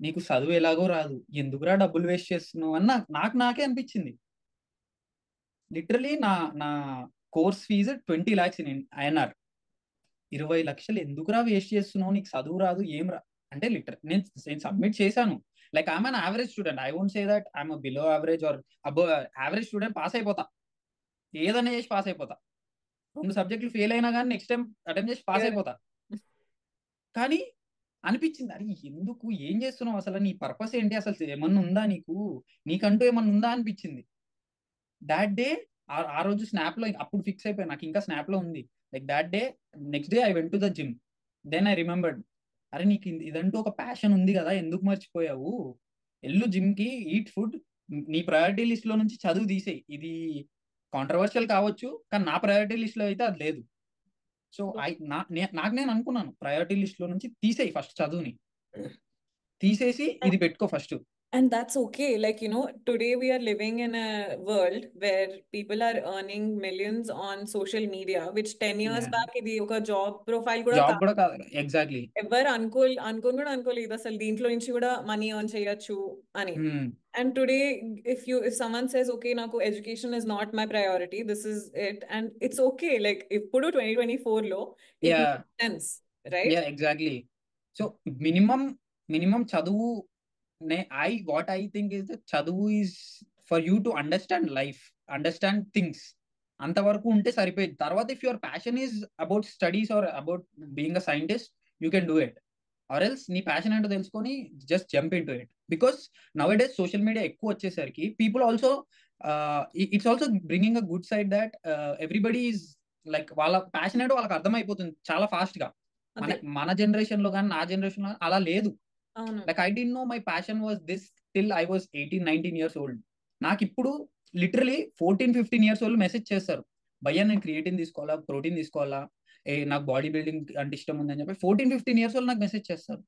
నీకు చదువు ఎలాగో రాదు, ఎందుకురా డబ్బులు వేస్ట్ చేస్తున్నావు అని నాకే అనిపించింది. లిటరలీ నా course fees 20 lakhs in INR. 20 లక్షలు ఎందుకురా వేస్ట్ చేస్తున్నావు, నీకు చదువు రాదు ఏం రా అంటే నేను సబ్మిట్ చేశాను. Like I'm an average student, I won't say that I'm below average are above average student. Pass అయిపోతా, ఏదైనా చేసి పాస్ అయిపోతా. 2 సబ్జెక్టులు ఫెయిల్ అయినా కానీ నెక్స్ట్ టైం అటెంప్ట్ చేసి పాస్ అయిపోతా. కానీ అనిపించింది, అరే ఎందుకు, ఏం చేస్తున్నావు అసలు, నీ పర్పస్ ఏంటి, అసలు ఏమన్నా ఉందా నీకంటూ ఏమన్నా ఉందా అనిపించింది. దాట్ డే, ఆ రోజు స్నాప్ లో అప్పుడు ఫిక్స్ అయిపోయి, నాకు ఇంకా స్నాప్ లో ఉంది. Like that day, next day I went to the gym. Then I remembered, అరే నీకు ఇదంటూ ఒక ప్యాషన్ ఉంది కదా, ఎందుకు మర్చిపోయావు, ఎల్లు జిమ్ కి, ఈట్ ఫుడ్, నీ ప్రయారిటీ లిస్ట్ లో నుంచి చదువు తీసేయి. ఇది కాంట్రవర్షియల్ కావచ్చు, కానీ నా ప్రయారిటీ లిస్ట్ లో అయితే అది లేదు. సో నాకు నేను అనుకున్నాను, ప్రయారిటీ లిస్ట్ లో నుంచి తీసేయి ఫస్ట్, చదువుని తీసేసి ఇది పెట్టుకో first. And that's okay. Like, today we are living in a world where people are earning millions on social media, which 10 years back, ఇది ఒక జాబ్ ప్రొఫైల్ కూడా కాదు. ఎగ్జాక్ట్లీ, ఎవరు అనుకోలేదు అసలు దీంట్లో నుంచి కూడా మనీ ఎర్న్ చేయొచ్చు అని. And today, if someone says, okay, నాకు education is not my priority, this is it, and it's okay. Like, ఇప్పుడు 2024 లో it makes sense, right? Yeah, exactly. So minimum చదువు, what I think is that చదువు is for you to understand life, understand things. అంతవరకు ఉంటే సరిపోయింది. తర్వాత if your passion is about studies or about being a scientist, you can do it. Or else నీ passion ఏంటో తెలుసుకొని just jump in to it. Because nowadays social media ఎక్కువ వచ్చేసరికి people also it's also bringing a good side that everybody is like వాళ్ళ passion ఏంటో వాళ్ళకి అర్థమైపోతుంది చాలా ఫాస్ట్ గా. మన అదే మన జనరేషన్ లో కానీ నా జనరేషన్ లో అలా లేదు. అవును like I didn't no my passion was this till I was 18-19 years old. నాకు ఇప్పుడు లిటరలీ 14-15 years old మెసేజ్ చేస్తారు, భయ్యా నేను క్రియేటిన్ తీసుకోవాలా, ప్రోటీన్ తీసుకోవాలా, నాకు బాడీ బిల్డింగ్ అంటే ఇష్టం ఉందని చెప్పి 14-15 years old నాకు మెసేజ్ చేస్తారు.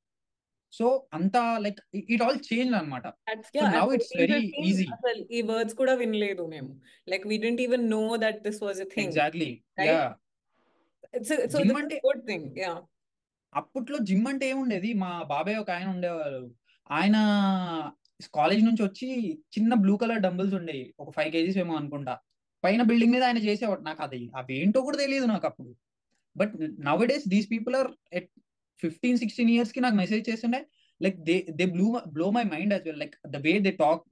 సో అంతా లైక్ ఇట్ ఆల్ చేంజ్ అనమాట. So yeah, at now it's 14, very 15 easy. అసలు ఈ వర్డ్స్ కూడా వినలేదు మేము. Like we didn't even know that this was a thing, exactly. Yeah. right? So gym this is అంటే a good thing, yeah. అప్పట్లో gym అంటే ఏముండేది, మా బాబాయ్ ఒక ఆయన ఉండేవారు, ఆయన కాలేజ్ నుంచి వచ్చి చిన్న బ్లూ కలర్ డంబుల్స్ ఉండేవి, ఒక 5 kgs ఏమో అనుకుంటా, పైన బిల్డింగ్ మీద ఆయన చేసేవాడు. నాకు అది అవి ఏంటో కూడా తెలియదు నాకు అప్పుడు. But nowadays these people are at 15-16 years కి నాకు మెసేజ్ చేస్తుండే, like they blow my mind as well. Like the way they talk,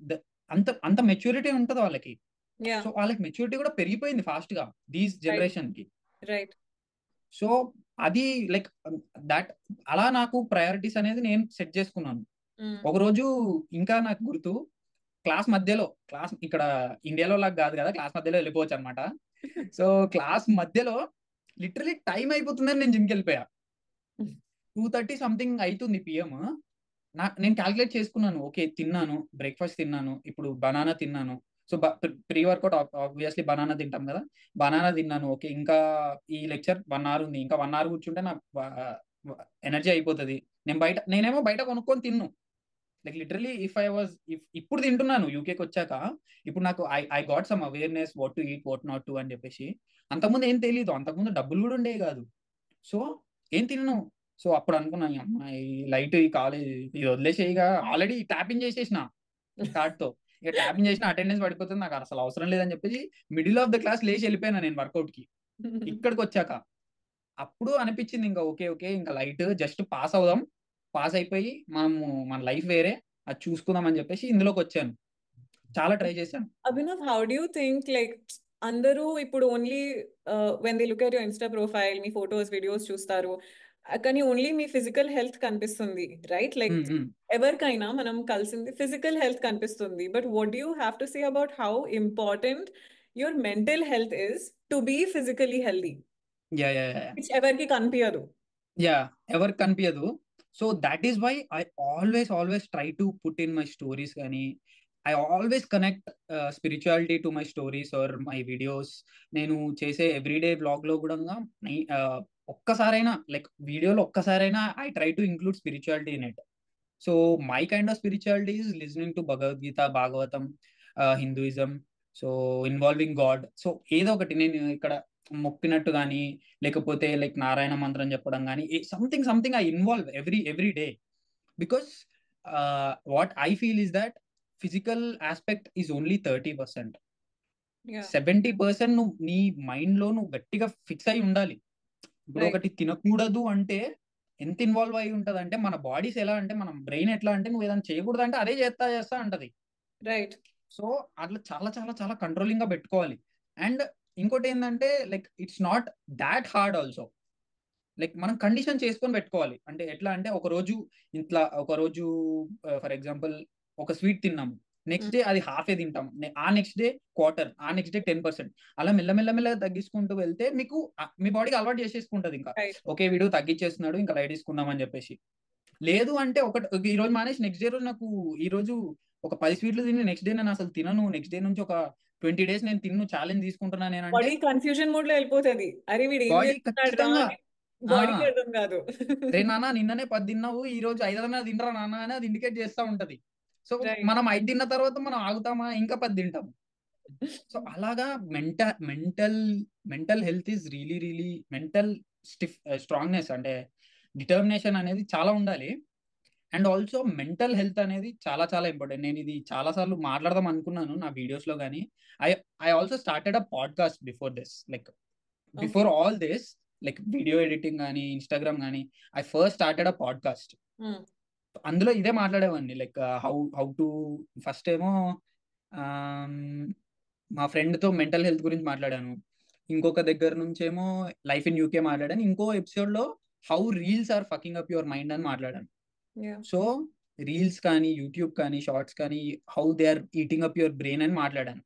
అంత అంత మెచ్యూరిటీ ఉంటుంది వాళ్ళకి. Yeah, సో వాళ్ళకి మెచ్యూరిటీ కూడా పెరిగిపోయింది ఫాస్ట్ గా దీస్ right, జనరేషన్ కి. right. సో అది లైక్ దట్ అలా నాకు ప్రయారిటీస్ అనేది నేను సెట్ చేసుకున్నాను. Mm. ఒకరోజు ఇంకా నాకు గుర్తు, క్లాస్ మధ్యలో, క్లాస్ ఇక్కడ ఇండియాలో లాగా కాదు కదా, క్లాస్ మధ్యలో వెళ్ళిపోవచ్చు అనమాట. సో క్లాస్ మధ్యలో లిటరలీ టైం అయిపోతుందని నేను జిమ్కి వెళ్ళిపోయా. 2:30 సంథింగ్ అవుతుంది పిఎం. నేను క్యాల్కులేట్ చేసుకున్నాను, ఓకే తిన్నాను, బ్రేక్ఫాస్ట్ తిన్నాను, ఇప్పుడు బనానా తిన్నాను. So pre workout obviously banana తింటాం కదా, బనానా తిన్నాను. ఓకే ఇంకా ఈ లెక్చర్ 1 hour ఉంది, ఇంకా 1 hour కూర్చుంటే నా ఎనర్జీ అయిపోతుంది. నేనేమో బయట కొనుక్కొని తిన్ను. లైక్ లిటరలీ ఇప్పుడు తింటున్నాను యూకేకి వచ్చాక. ఇప్పుడు నాకు I got some awareness what to eat what not to అని చెప్పేసి. అంతకుముందు ఏం తెలియదు, అంతకుముందు డబ్బులు కూడా ఉండేవి కాదు. సో ఏం తినను. సో అప్పుడు అనుకున్నాను, అమ్మాయి లైట్ ఈ కాలేజ్ ఇది వదిలేసేయిగా, ఆల్రెడీ ట్యాపింగ్ చేసేసిన కార్డ్ తో. ఇక ట్యాపింగ్ చేసిన అటెండెన్స్ పడిపోతుంది, నాకు అసలు అవసరం లేదని చెప్పేసి మిడిల్ ఆఫ్ ద క్లాస్ లేచి వెళ్ళిపోయినా నేను వర్కౌట్ కి. ఇక్కడికి వచ్చాక అప్పుడు అనిపించింది, ఇంకా ఓకే ఓకే ఇంకా లైట్ జస్ట్ పాస్ అవుదాం, పాస్ అయిపోయి మనము మన లైఫ్ వేరే అది చూసుకుందాం అని చెప్పేసి ఇందులోకి వచ్చాను. చాలా ట్రై చేశాను. Abhinav, how do you think like అందరూ ఇప్పుడు only when they look at your Insta profile, మీ ఫోటోస్ వీడియోస్ చూస్తారు, కానీ ఓన్లీ మీ ఫిజికల్ హెల్త్ కనిపిస్తుంది, రైట్? లైక్ ఎవరికైనా మనం కలిసింది ఫిజికల్ హెల్త్ కనిపిస్తుంది, but what do you have to say about how important your mental health is to be physically healthy? Yeah yeah ఎవరికి కనిపించదు. యా, ఎవరికి కనిపించదు. So that is why I always try to put in my stories కానీ I always connect spirituality to my stories or my videos. నేను చేసే everyday blog లో కూడా ఒక్కసారైనా లైక్ వీడియోలో ఒక్కసారైనా I try to include spirituality in it. So my kind of spirituality is listening to Bhagavad Gita, Bhagavatam, Hinduism, so involving God. So ఏదో ఒకటి నేను ఇక్కడ మొక్కినట్టు కానీ, లేకపోతే లైక్ నారాయణ మంత్రం చెప్పడం కానీ, something I involve every day. Because what I feel is that physical aspect is only 30%. 70% నువ్వు నీ మైండ్ లో నువ్వు గట్టిగా ఫిక్స్ అయి ఉండాలి. ఇప్పుడు ఒకటి తినకూడదు అంటే ఎంత ఇన్వాల్వ్ అయి ఉంటది అంటే, మన బాడీస్ ఎలా అంటే, మన బ్రెయిన్ ఎట్లా అంటే, నువ్వు ఏదైనా చేయకూడదు అంటే అదే చేస్తా అంటది. రైట్. సో అట్లా చాలా చాలా చాలా కంట్రోలింగ్ గా పెట్టుకోవాలి. అండ్ ఇంకోటి ఏంటంటే like it's not that hard also. Like మనం కండిషన్ చేసుకొని పెట్టుకోవాలి. అంటే ఎట్లా అంటే, ఒకరోజు ఫర్ ఎగ్జాంపుల్ ఒక స్వీట్ తిన్నాము, నెక్స్ట్ డే అది హాఫే తింటాం, ఆ నెక్స్ట్ డే క్వార్టర్, ఆ నెక్స్ట్ డే 10%, అలా మెల్లమెల్లగా తగ్గించుకుంటూ వెళ్తే మీకు మీ బాడీకి అలవాటు చేసేసుకుంటది. ఇంకా ఓకే వీడు తగ్గించేస్తున్నాడు, ఇంకా లైట్ తీసుకుందాం అని చెప్పేసి. లేదు అంటే ఈ రోజు మానేసి నెక్స్ట్ డే రోజు నాకు ఈ రోజు ఒక 10 స్వీట్లు తిని నెక్స్ట్ డే నేను అసలు తినను, నెక్స్ట్ డే నుంచి ఒక 20 days నేను తిన్ను, ఛాలెంజ్ తీసుకుంటున్నా నేను అంటే బాడీ కన్ఫ్యూజన్ మోడ్ లో వెళ్ళిపోతుంది. అరే వీడు ఏం బాడీ చేస్తున్నాడు రా, ఖచ్చితంగా బాడీకి అర్థం కాదు. రే నాన్న నిన్ననే 10 తిన్నావు, ఈ రోజు 5 తినరా నాన్న అని అది ఇండికేట్ చేస్తా ఉంటది. సో మనం 5 తిన్న తర్వాత మనం ఆగుతామా, ఇంకా 10 తింటాము. సో అలాగా mental health is really mental strongness అంటే డిటర్మినేషన్ అనేది చాలా ఉండాలి. అండ్ ఆల్సో మెంటల్ హెల్త్ అనేది చాలా చాలా ఇంపార్టెంట్. నేను ఇది చాలా సార్లు మాట్లాడదాం అనుకున్నాను నా వీడియోస్ లో కానీ. I also started a podcast before this, like before all this, like video editing కానీ ఇన్స్టాగ్రామ్ కానీ, I first started a podcast. అందులో ఇదే మాట్లాడేవాడిని, లైక్ హౌ టు ఫస్ట్ ఏమో మా ఫ్రెండ్ తో మెంటల్ హెల్త్ గురించి మాట్లాడాను. ఇంకొక దగ్గర నుంచేమో లైఫ్ ఇన్ యూకే మాట్లాడాను, ఇంకో ఎపిసోడ్ లో how reels are fucking up your mind అని మాట్లాడాను. Yeah. సో రీల్స్ కానీ యూట్యూబ్ కానీ షార్ట్స్ కానీ how they are eating up your brain అని మాట్లాడాను.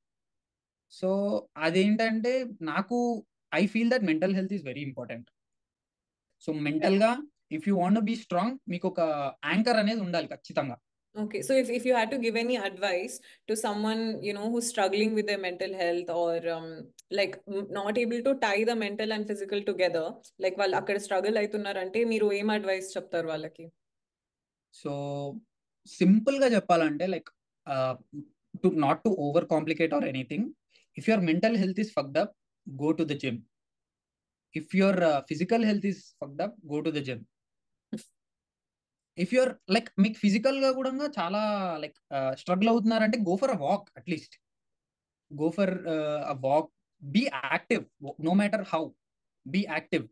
సో అదేంటంటే నాకు I feel that mental health is very important. So mental గా if you want be strong, మీకు ఒక యాంకర్ అనేది ఉండాలి ఖచ్చితంగా. Okay, so if you had to give any advice to someone, you know, who's struggling with their mental health or like not able to tie the mental and physical together, like వాళ్ళు అక్కడ struggle అవుతున్నారంటే మీరు ఏం advice చెప్తారు వాళ్ళకి? So simple గా చెప్పాలంటే like to not to over complicate or anything, if your mental health is fucked up, go to the gym. If your physical health is fucked up, go to the gym. If your like మీకు physical గా కూడా చాలా like struggle అవుతున్నారంటే go for a walk, at least go for a walk. Be active, no matter how, be active.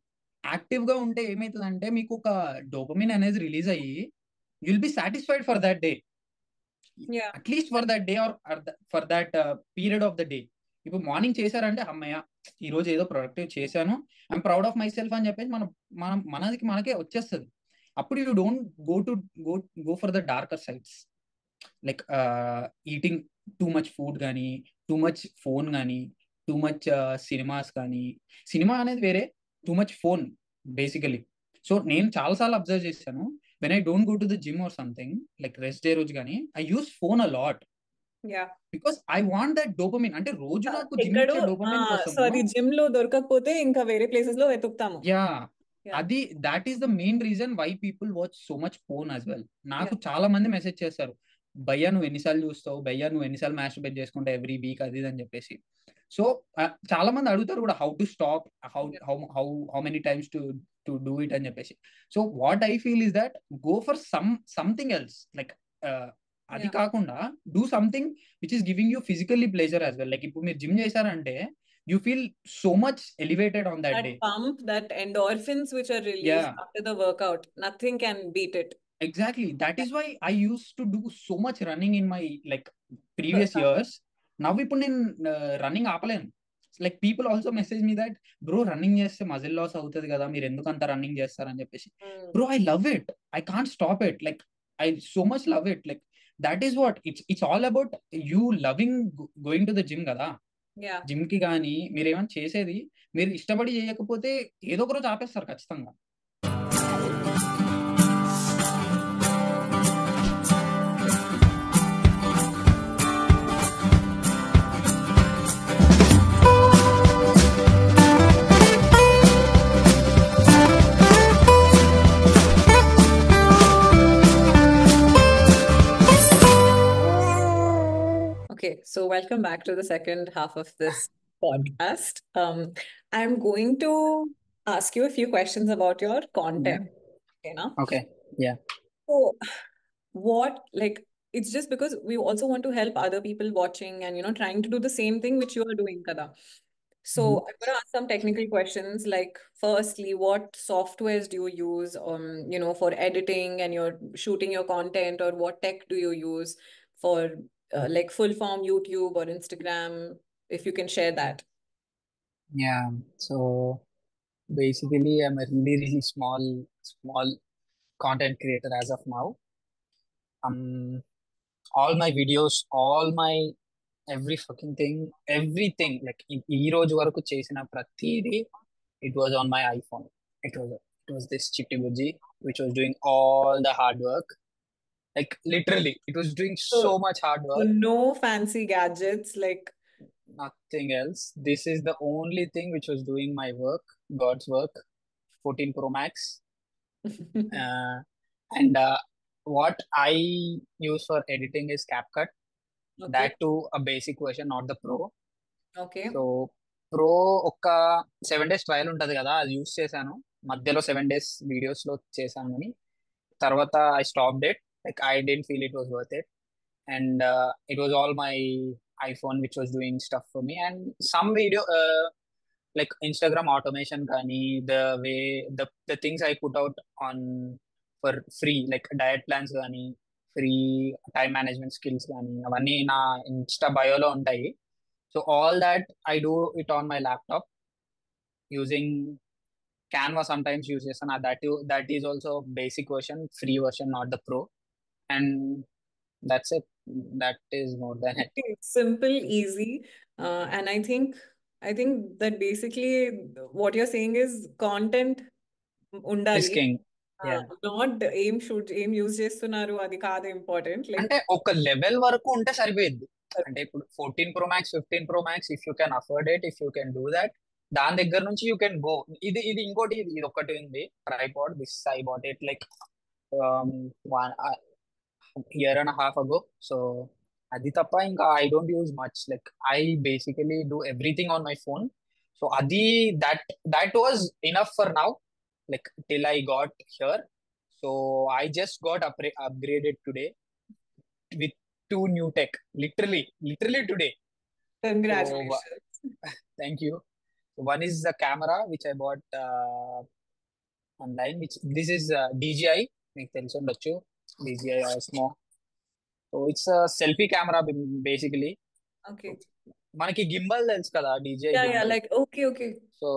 Active గా ఉంటే ఏమవుతుందంటే మీకు ఒక డోపమిన్ అనేది రిలీజ్ అయ్యి you'll be satisfied for that day, Yeah. at least for that day or for that period of the day. ఇప్పుడు morning చేశారంటే అమ్మయ్య ఈ రోజు ఏదో ప్రొడక్టివ్ చేశాను, I'm proud of my self అని చెప్పేసి మనకే వచ్చేస్తుంది. అప్పుడు you don't go for the darker sides, like eating too much food కానీ, టూ మచ్ ఫోన్ కానీ, టూ మచ్ సినిమాస్ కానీ. సినిమా అనేది వేరే, too much phone basically. So నేను చాలాసార్లు అబ్జర్వ్ చేశాను, when I don't go to the gym or something, like rest day రోజు కానీ, I use phone a lot. Yeah. Because I want that dopamine. అంటే రోజు నాకు జిమ్ ఎక్కడో ఇచ్చే డోపమిన్ సో అది జిమ్ లో దొరకకపోతే ఇంకా వేరే ప్లేసెస్ లో వెతుకుతాము. అది that is the main reason why people watch so much phone as well. నాకు చాలా మంది మెసేజ్ చేస్తారు, భయ్యా నువ్వు ఎన్నిసార్లు చూస్తావు, భయ్యా నువ్వు ఎన్నిసార్లు మాస్టర్బేట్ చేసుకుంటావు ఎవ్రీ వీక్, అది అని చెప్పేసి. సో చాలా మంది అడుగుతారు కూడా how to stop, how many times to do it అని చెప్పేసి. So what I feel is that go for something else, like అది కాకుండా do something which is giving you physically pleasure as well. Like ఇప్పుడు మీరు gym చేశారంటే you feel so much elevated on that day. Pump, that endorphins which are released after the workout, nothing can beat it. Exactly. That is why I used to do so much running in my like previous years. Now ఇప్పుడు నేను running ఆపలేను. Like people also message me that bro running చేస్తే muscle loss అవుతుంది కదా, మీరు ఎందుకు అంత running చేస్తారని చెప్పేసి. Bro I love it, I can't stop it, like I so much love it. Like that is what it's all about you loving going to the gym కదా. Gym కి కానీ మీరు ఏమైనా చేసేది మీరు ఇష్టపడి చేయకపోతే ఏదో ఒక రోజు ఆపేస్తారు ఖచ్చితంగా. Okay, so welcome back to the second half of this podcast. I'm going to ask you a few questions about your content. Okay, now? Okay, yeah. So, what, like, it's just because we also want to help other people watching and, you know, trying to do the same thing which you are doing, Kada. So, I'm going to ask some technical questions. Like, firstly, what softwares do you use, you know, for editing and you're shooting your content, or what tech do you use for like full form YouTube or Instagram, if you can share that? Yeah, so basically I'm a really small content creator as of now. All my videos, all my every fucking thing, everything, like ఈ రోజు వరకు చేసిన ప్రతిదీ, it was on my iPhone. It was this Chitti Bujji which was doing all the hard work. Like literally, it was doing so much hard work. So no fancy gadgets, like nothing else. This is the only thing which was doing my work, God's work. 14 Pro Max. And what I use for editing is CapCut. Okay. That too a basic version, not the Pro. Okay. So Pro ఒక 7 days trial ఉంటుంది కదా, అది use చేశాను. మధ్యలో 7 days videos లో చేశాను కానీ తర్వాత I stopped it. Like I didn't feel it was worth it. And it was all my iPhone which was doing stuff for me. And some video like Instagram automation కానీ, the way the things I put out on for free, like diet plans కానీ, free time management skills కానీ, అవన్నీ నా Insta బయోలో ఉంటాయి. So all that I do it on my laptop. using Canva sometimes use చేస్తాను. That is also basic version, free version, not the pro. And that's it. That is more than it. Okay, simple, easy, and I think that basically what you're saying is content Is ఉండాలి. king. Yeah. Not ఏం use చేస్తున్నారు అది కాదు important. Like అంటే ఒక level వరకు ఉంటే సరిపోయింది. అంటే ఇప్పుడు 14 Pro Max, 15 Pro Max, if you can afford it, if you can do that, దాని దగ్గర నుంచి యూ కెన్ గో. ఇది ఇంకోటి, ఇది ఒకటి ఉంది tripod. This I bought it like year and half ago. So అది తప్ప ఇంకా I don't use much. Like I basically do everything on my phone. So అది that that was enough for now, like till I got here. So I just got upgraded today with two new tech, literally today. So congratulations. thank you. One is the camera which I bought online, which this is DJI. మీకు తెలిసి ఉండొచ్చు, DJI Osmo. So it's a selfie camera basically. Okay. మనకి gimbal తెలుసు కదా, DJI yeah gimbal. Like okay. So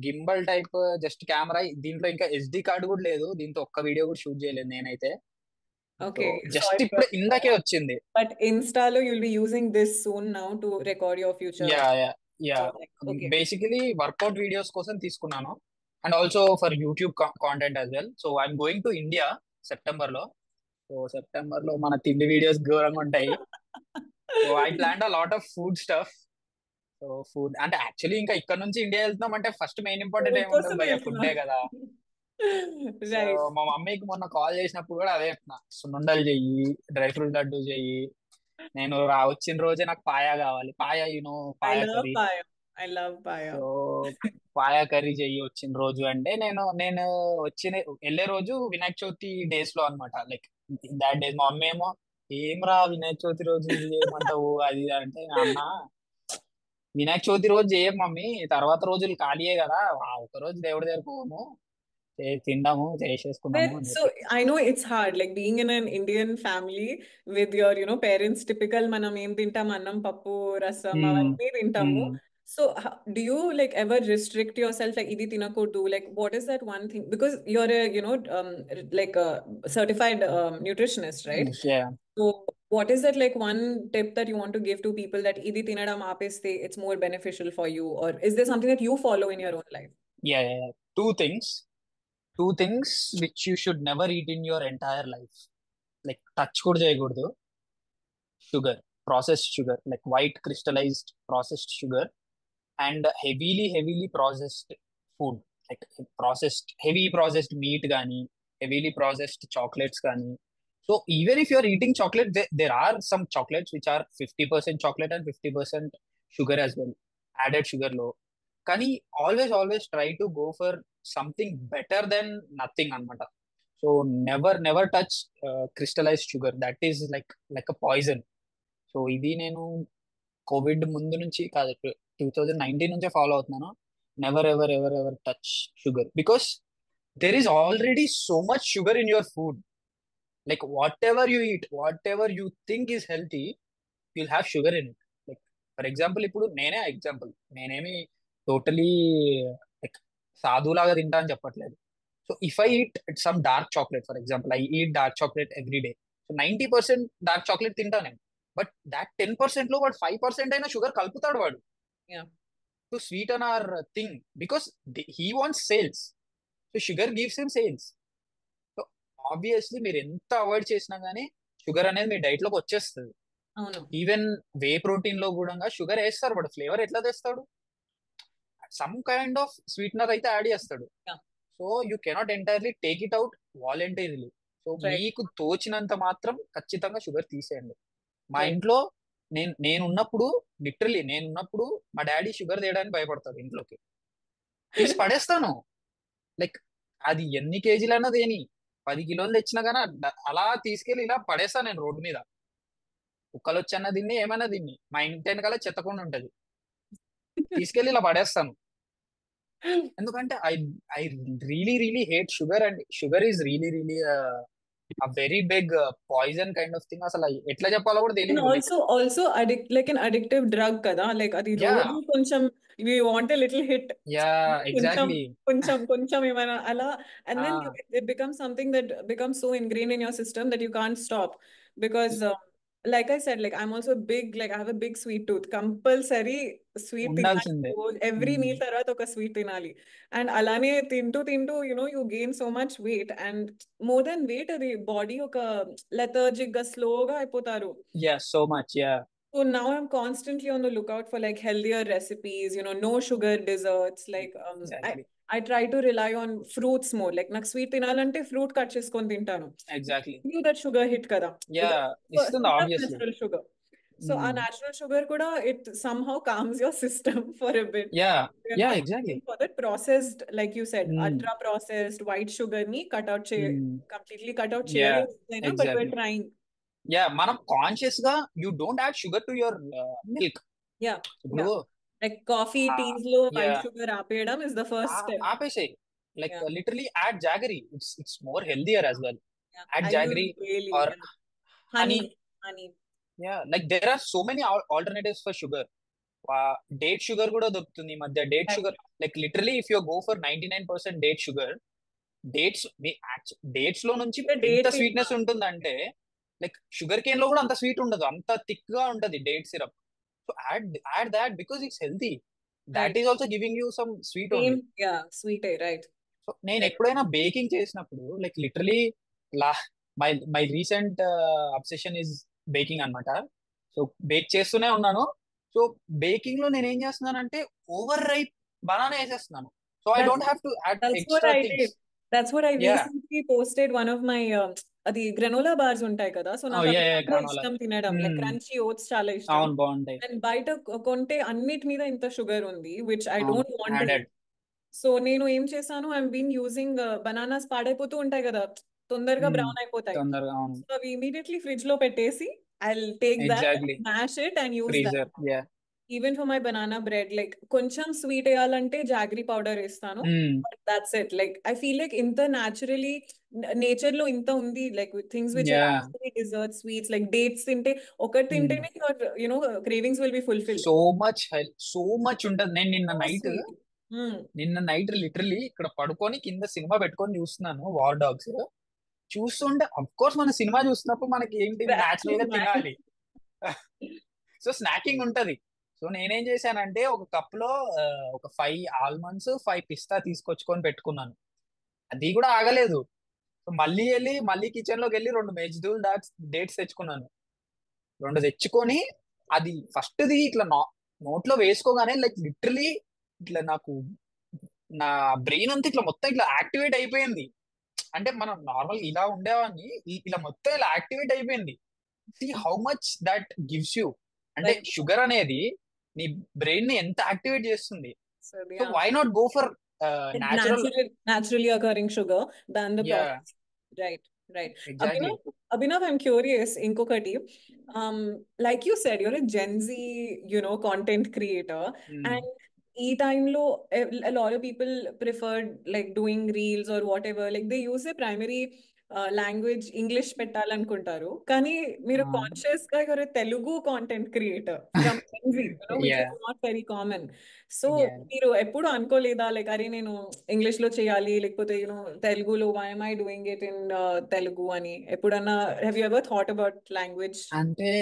gimbal type just camera. దీంట్లో ఇంకా SD card కూడా లేదు. దీంతో ఒక్క వీడియో కూడా షూట్ చేయలేదు నేనైతే. ఓకే. జస్ట్ ఇప్పుడు ఇందాకే వచ్చింది. బట్ ఇన్స్టాలో you'll be using this soon now to record your future. Yeah Okay. Basically workout videos కోసం తీసుకున్నాను, and also for YouTube content as well. So I'm going to India September లో. So September లో మన తిండి videos ఘోరంగా ఉంటాయి. So I plan a lot of food stuff. So food అంటే actually ఇంకా ఇక్కడ నుంచి ఇండియా వెళ్తున్నాం అంటే ఫస్ట్ మెయిన్ ఇంపార్టెంట్ ఏముంటుంది భయ్య, ఫుడ్డే కదా. So right. మా మమ్మీకి మొన్న కాల్ చేసినప్పుడు కూడా అదే చెప్తున్నా, సున్నుండలు చెయ్యి, డ్రై ఫ్రూట్ లడ్డు చెయ్యి. నేను వచ్చిన రోజే నాకు పాయా కావాలి. Paya I paya love curry. paya. I love paya. So paya curry చెయ్యి వచ్చిన రోజు అంటే, నేను వచ్చిన వెళ్ళే రోజు వినాయక చవితి డేస్ లో అనమాట. లైక్ దాట్ డేస్ మా మమ్మీ ఏమో, ఏం రా వినాయక చవితి రోజు ఇది చేయమంటావు అది ఇది అంటే, అన్న వినాయక చవితి రోజు చేయం మమ్మీ, తర్వాత రోజులు ఖాళీయే కదా, ఆ ఒక రోజు దేవుడి దగ్గర పోము, తిందాము చేసేసుకున్నాము అని So చెప్పి. I know it's hard, like being in an Indian family with your, parents, typical మనం ఏం తింటాం, అన్నం, పప్పు, రసం మ్మ్. అవన్నీ తింటాము. మ్మ్. So do you like ever restrict yourself, like ఇది తినకూడదు, like what is that one thing? Because you're a, like a certified nutritionist, right? Yeah. So what is that like one tip that you want to give to people that ఇది తినడం ఆపేస్తే it's more beneficial for you, or is there something that you follow in your own life? Yeah. Two things which you should never eat in your entire life. Like touch కూడా చేయకూడదు. Sugar, processed sugar, like white crystallised processed sugar, and heavily processed food, like heavy processed meat కానీ, heavily processed chocolates కానీ. So even if you're eating chocolate, there are some chocolates which are 50% chocolate and 50% sugar as well, added sugar లో. కానీ always try to go for something better then nothing అనమాట. So never touch crystallised sugar, that is like a poison. So ఇది నేను Covid ముందు నుంచి కాదు, 2019 నుంచే follow అవుతున్నాను. Never touch sugar, because there is already so much sugar in your food. Like whatever you eat, whatever you think is healthy, you'll have sugar in it. Like for example, ఇప్పుడు నేనేమి totally like సాధులాగా తింటా అని చెప్పట్లేదు. So if I eat some dark chocolate, for example I eat dark chocolate every day, so 90% dark chocolate తింటా నేను. But that 10% లో వాడు 5% అయినా షుగర్ కలుపుతాడు వాడు, Yeah. To sweeten our thing, because he wants sales. So sugar gives him sales. So obviously మీరు ఎంత avoid చేసినా గానీ షుగర్ అనేది మీ డైట్ లోకి వచ్చేస్తుంది. అవును. ఈవెన్ వే ప్రోటీన్ లో కూడా షుగర్ వేస్తారు, బట్ ఫ్లేవర్ ఎట్లా తెస్తాడు? సమ్ కైండ్ ఆఫ్ స్వీట్నర్ అయితే యాడ్ చేస్తాడు. Yeah. So you cannot entirely take it out voluntarily. So Right. మీకు తోచినంత మాత్రం ఖచ్చితంగా షుగర్ తీసేయండి. మా Right. ఇంట్లో నేనున్నప్పుడు మా డాడీ షుగర్ తేయడానికి భయపడతాడు. ఇంట్లోకి తీసి పడేస్తాను. లైక్ అది ఎన్ని కేజీలైనా దేని, 10 కిలోలు తెచ్చినా కానీ అలా తీసుకెళ్ళి ఇలా పడేస్తాను నేను రోడ్డు మీద. కుక్కలు వచ్చన్నా దీన్ని, ఏమైనా దీన్ని, మా ఇంటి వెనకాల చెత్తకుండా ఉంటది, తీసుకెళ్ళి ఇలా పడేస్తాను. ఎందుకంటే I really hate sugar, and sugar is really a very big poison kind of thing. అసలు ఎట్లా చెప్పాలో కూడా And తెలియదు. Like, also like an addictive drug kada. Like అది yeah, రోజు కొంచెం we want a little hit. yeah, కొంచెం exactly. కొంచెం ఏమైనా అలా, and then Ah, it becomes something that becomes so ingrained in your system that you can't stop because like I said, like I'm also big, like I have a big sweet tooth. Compulsory sweet తినాలి. ఉండాల్సిందే. Every meal తర్వాత ఒక sweet తినాలి. And అలానే తింటూ you gain so much weight, and more than weight అది body ఒక lethargic గా స్లోగా అయిపోతారు. Yeah, so much. Yeah, So now I'm constantly on the lookout for like healthier recipes, no sugar desserts. Like exactly, I try to rely on fruits more. Like నాకు sweet తినాలంటే fruit cut చేసుకొని తింటాను. exactly. You that sugar hit కదా. Yeah, ఇస్తుంది Sugar, obviously. natural sugar. So our natural sugar kuda, it somehow calms your system for a bit. Yeah, We're yeah, not exactly. looking for that processed, like you said, ultra processed white sugar ni completely cut out Yeah, but we're exactly. trying. Yeah, మనం conscious గా you don't add sugar to your milk. Yeah. ఇప్పుడు Like coffee, teas లో white yeah, sugar ఆపేయడం is the first step. ఆపేసాయి. Like Yeah. literally add jaggery. It's more healthier as well. Yeah. Add I jaggery use really, or yeah. Honey. Yeah, like there are so many alternatives for sugar. Date sugar కూడా దొరుకుతుంది ఈ మధ్య. Date Right. sugar, like literally if you go for 99% date sugar, dates లో నుంచి The ఎంత date sweetness ఉంటుందంటే like sugar cane లో కూడా అంత స్వీట్ ఉండదు, అంత థిక్ గా ఉంటది date syrup. So add that because it's healthy. That Right. Is also giving you some sweet only. Same, yeah, sweet, right. So నేను Right. ఎప్పుడైనా బేకింగ్ చేసినప్పుడు like literally law my recent obsession is baking అన్నమాట. So bake చేస్తూనే ఉన్నాను. So baking లో నేను ఏం చేస్తున్నానంటే ఓవర్ రైప్ బనానా వేసేస్తున్నాను. So I don't have to add That's what extra I things. did. That's what I Yeah. recently posted one of my అది granola bars ఉంటాయి కదా, సో Oh నాకు yeah, అవి yeah, చాలా granola. ఇష్టం తినడం, like crunchy oats చాలా ఇష్టం. అవును, బాగుంటాయి. అండ్ బయట కొంటే అన్నిటి మీద ఇంత షుగర్ ఉంది, విచ్ ఐ అవును, don't want to. added. So నేను ఏం చేశాను, ఐ బీన్ యూజింగ్ బనానాస్ పాడైపోతూ ఉంటాయి కదా, తొందరగా బ్రౌన్ అయిపోతాయి. తొందరగా, అవును, సో అవి ఇమీడియట్లీ ఫ్రిడ్జ్ లో పెట్టేసి I take that, exactly. Mash it and use that. Freezer, yeah. Even for my banana bread, like కొంచెం స్వీట్ వేయాలంటే జాగరీ పౌడర్ వేస్తాను. That's it. Like I feel like ఇంత న్యాచురలీ నేచర్ లో ఇంత ఉంది, like things which are actually dessert sweets, like dates తింటే ఒకటి తింటేనే cravings will be fulfilled. So much ఉంటది. నేను నిన్న నైట్ లిటరలీ ఇక్కడ పడుకొని కింద సినిమా పెట్టుకొని చూస్తున్నాను, వార్ డాగ్స్. చూస్తుంటే అఫ్ కోర్స్ మన సినిమా చూస్తున్నప్పుడు మనకి ఏంటి న్యాచురల్ గా తినాలి. సో స్నాకింగ్ ఉంటది. సో నేనేం చేశానంటే ఒక కప్ లో ఒక 5 ఆల్మండ్స్ 5 పిస్తా తీసుకొచ్చుకొని పెట్టుకున్నాను. అది కూడా ఆగలేదు. సో మళ్ళీ కిచెన్ లోకి వెళ్ళి 2 మెజ్దూల్ డేట్స్ తెచ్చుకున్నాను. 2 తెచ్చుకొని అది ఫస్ట్ది ఇట్లా నోట్లో వేసుకోగానే లైక్ లిటరలీ ఇట్లా నాకు నా బ్రెయిన్ అంతా ఇట్లా మొత్తం ఇట్లా యాక్టివేట్ అయిపోయింది. అంటే మనం నార్మల్ ఇలా ఉండేవాడిని, ఇలా మొత్తం ఇలా యాక్టివేట్ అయిపోయింది. See how much that gives you. అంటే షుగర్ అనేది నీ బ్రెయిన్ ని ఎంత యాక్టివేట్ చేస్తుంది. So why not go for naturally occurring sugar than the process. Right. Exactly. Abhinav, I'm curious, inkokati, like you said, you're a Gen Z, content creator, and ఈ టైంలో a lot of people preferred like doing reels or whatever, like they use a primary language English పెట్టాలనుకుంటారు, కానీ మీరు conscious గా you're a Telugu content creator from Gen Z, which is not very common. So మీరు ఎప్పుడు అనుకోలేదా, like అరే నేను English లో చేయాలి, లేకపోతే తెలుగులో why am I doing it in Telugu అని ఎప్పుడన్నా have you ever thought about language? అంటే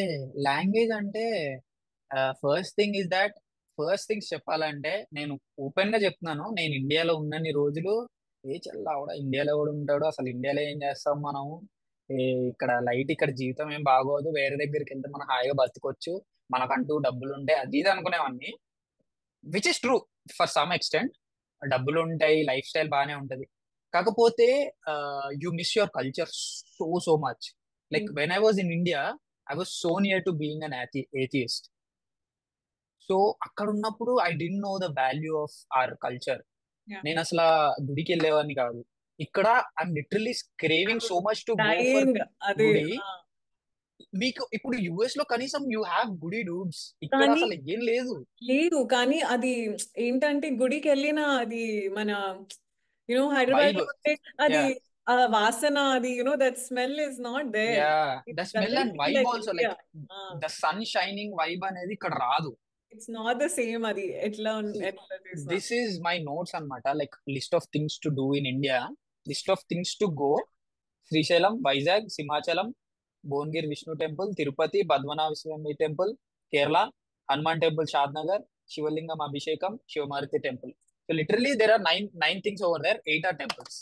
లాంగ్వేజ్ అంటే ఫస్ట్ థింగ్స్ చెప్పాలంటే నేను ఓపెన్ గా చెప్తున్నాను, నేను ఇండియాలో ఉన్నన్ని రోజులు ఇండియాలో కూడా ఉంటాడు, అసలు ఇండియాలో ఏం చేస్తాం మనం, ఇక్కడ ఇక్కడ జీవితం ఏం బాగోదు, వేరే దగ్గరికి వెళ్తే మనం హాయిగా బతకొచ్చు, మనకంటూ డబ్బులు ఉంటాయి, అది ఇది అనుకునేవాడిని. Which is true for some extent. డబ్బులు ఉంటాయి, లైఫ్ స్టైల్ బాగానే ఉంటది. కాకపోతే you miss your culture so much. Like when I was in India, I was so near to being an atheist. So అక్కడ ఉన్నప్పుడు I didn't know the value of our culture. నేను అసలు గుడికి వెళ్ళేవాడిని కాదు. ఇక్కడ I'm literally craving so much to go for gudi. మీకు ఇప్పుడు యుఎస్ లో కనీసం యూ హ్యావ్ గుడి డూడ్స్, ఇక్కడ అసలు ఏం లేదు. కానీ అది ఏంటంటే గుడికి వెళ్ళిన అది మన హైదరాబాద్ లో ఉంటే అది Vasana, that smell is not there. Yeah, It the smell doesn't and feel vibe like also, India. the sun shining vibe అనేది ఇక్కడ రాదు. It's not the same అది ఎట్లా See, ఎట్లా చేసినా. this is my notes అన్నమాట, like list of things to do in India, list of things to go: Srisailam, Vizag, Simhachalam, Bhuvanagiri Vishnu temple, Tirupati, Padmanabha Swamy temple, Kerala, Hanuman temple Shadnagar, Shivalingam Abhishekam, Shivamaruthi temple. So literally there are nine things over there, 8 are temples.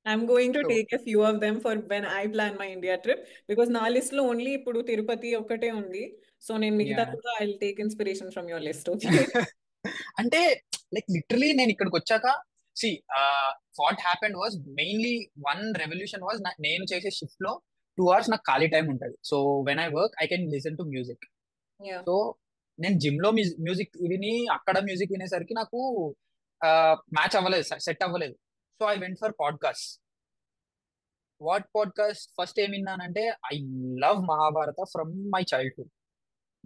I'm going to So take a few of them for when I plan my India trip because నా list లో only ఇప్పుడు తిరుపతి ఒక్కటే ఉంది. So నేను మిగతా yeah. కూడా I'll take inspiration from your list, okay? అంటే like literally నేను ఇక్కడికి వచ్చాక see what happened was mainly one revolution was నేను చేసే షిఫ్ట్ లో 2 hours నాకు ఖాళీ టైం ఉంటుంది. So when I work I can listen to music. Yeah. సో నేను జిమ్ లో మ్యూజిక్ విని అక్కడ మ్యూజిక్ వినేసరికి నాకు మ్యాచ్ అవ్వలేదు, సెట్ అవ్వలేదు. So I went for podcast. What podcast first ఏం విన్నానంటే I love Mahabharata from my childhood.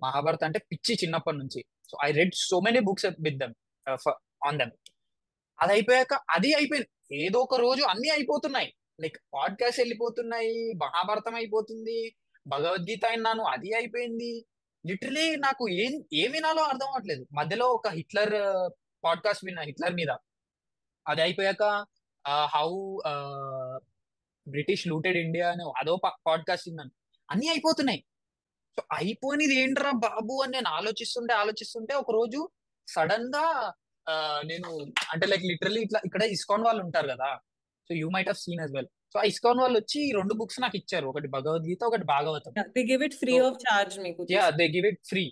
Mahabharata అంటే పిచ్చి చిన్నప్పటి నుంచి. So I read so many books with them on them. అది అయిపోయాక అది అయిపోయింది. ఏదో ఒక రోజు అన్ని అయిపోతున్నాయి, లైక్ పాడ్కాస్ట్ వెళ్ళిపోతున్నాయి, మహాభారతం అయిపోతుంది, భగవద్గీత విన్నాను అది అయిపోయింది. లిటరలీ నాకు ఏం వినాలో అర్థం అవ్వట్లేదు. మధ్యలో ఒక హిట్లర్ పాడ్కాస్ట్ విన్నా, హిట్లర్ మీద. అది అయిపోయాక హౌ బ్రిటిష్ లూటెడ్ ఇండియా అనే అదో పాడ్కాస్ట్ విన్నాను. అన్ని అయిపోతున్నాయి. సో అయిపోయినది ఏంట్రా బాబు అని నేను ఆలోచిస్తుంటే ఒక రోజు సడన్ గా నేను అంటే లైక్ లిటరలీ ఇట్లా ఇక్కడ ఇస్కాన్ వాళ్ళు ఉంటారు కదా, so you might have seen as well. So ఆ ఇస్కాన్ వాళ్ళు వచ్చి 2 బుక్స్ నాకు ఇచ్చారు, ఒకటి భగవద్గీత, ఒకటి Bhagavatam. Yeah, they give it free So of charge మీకు yeah they give it free.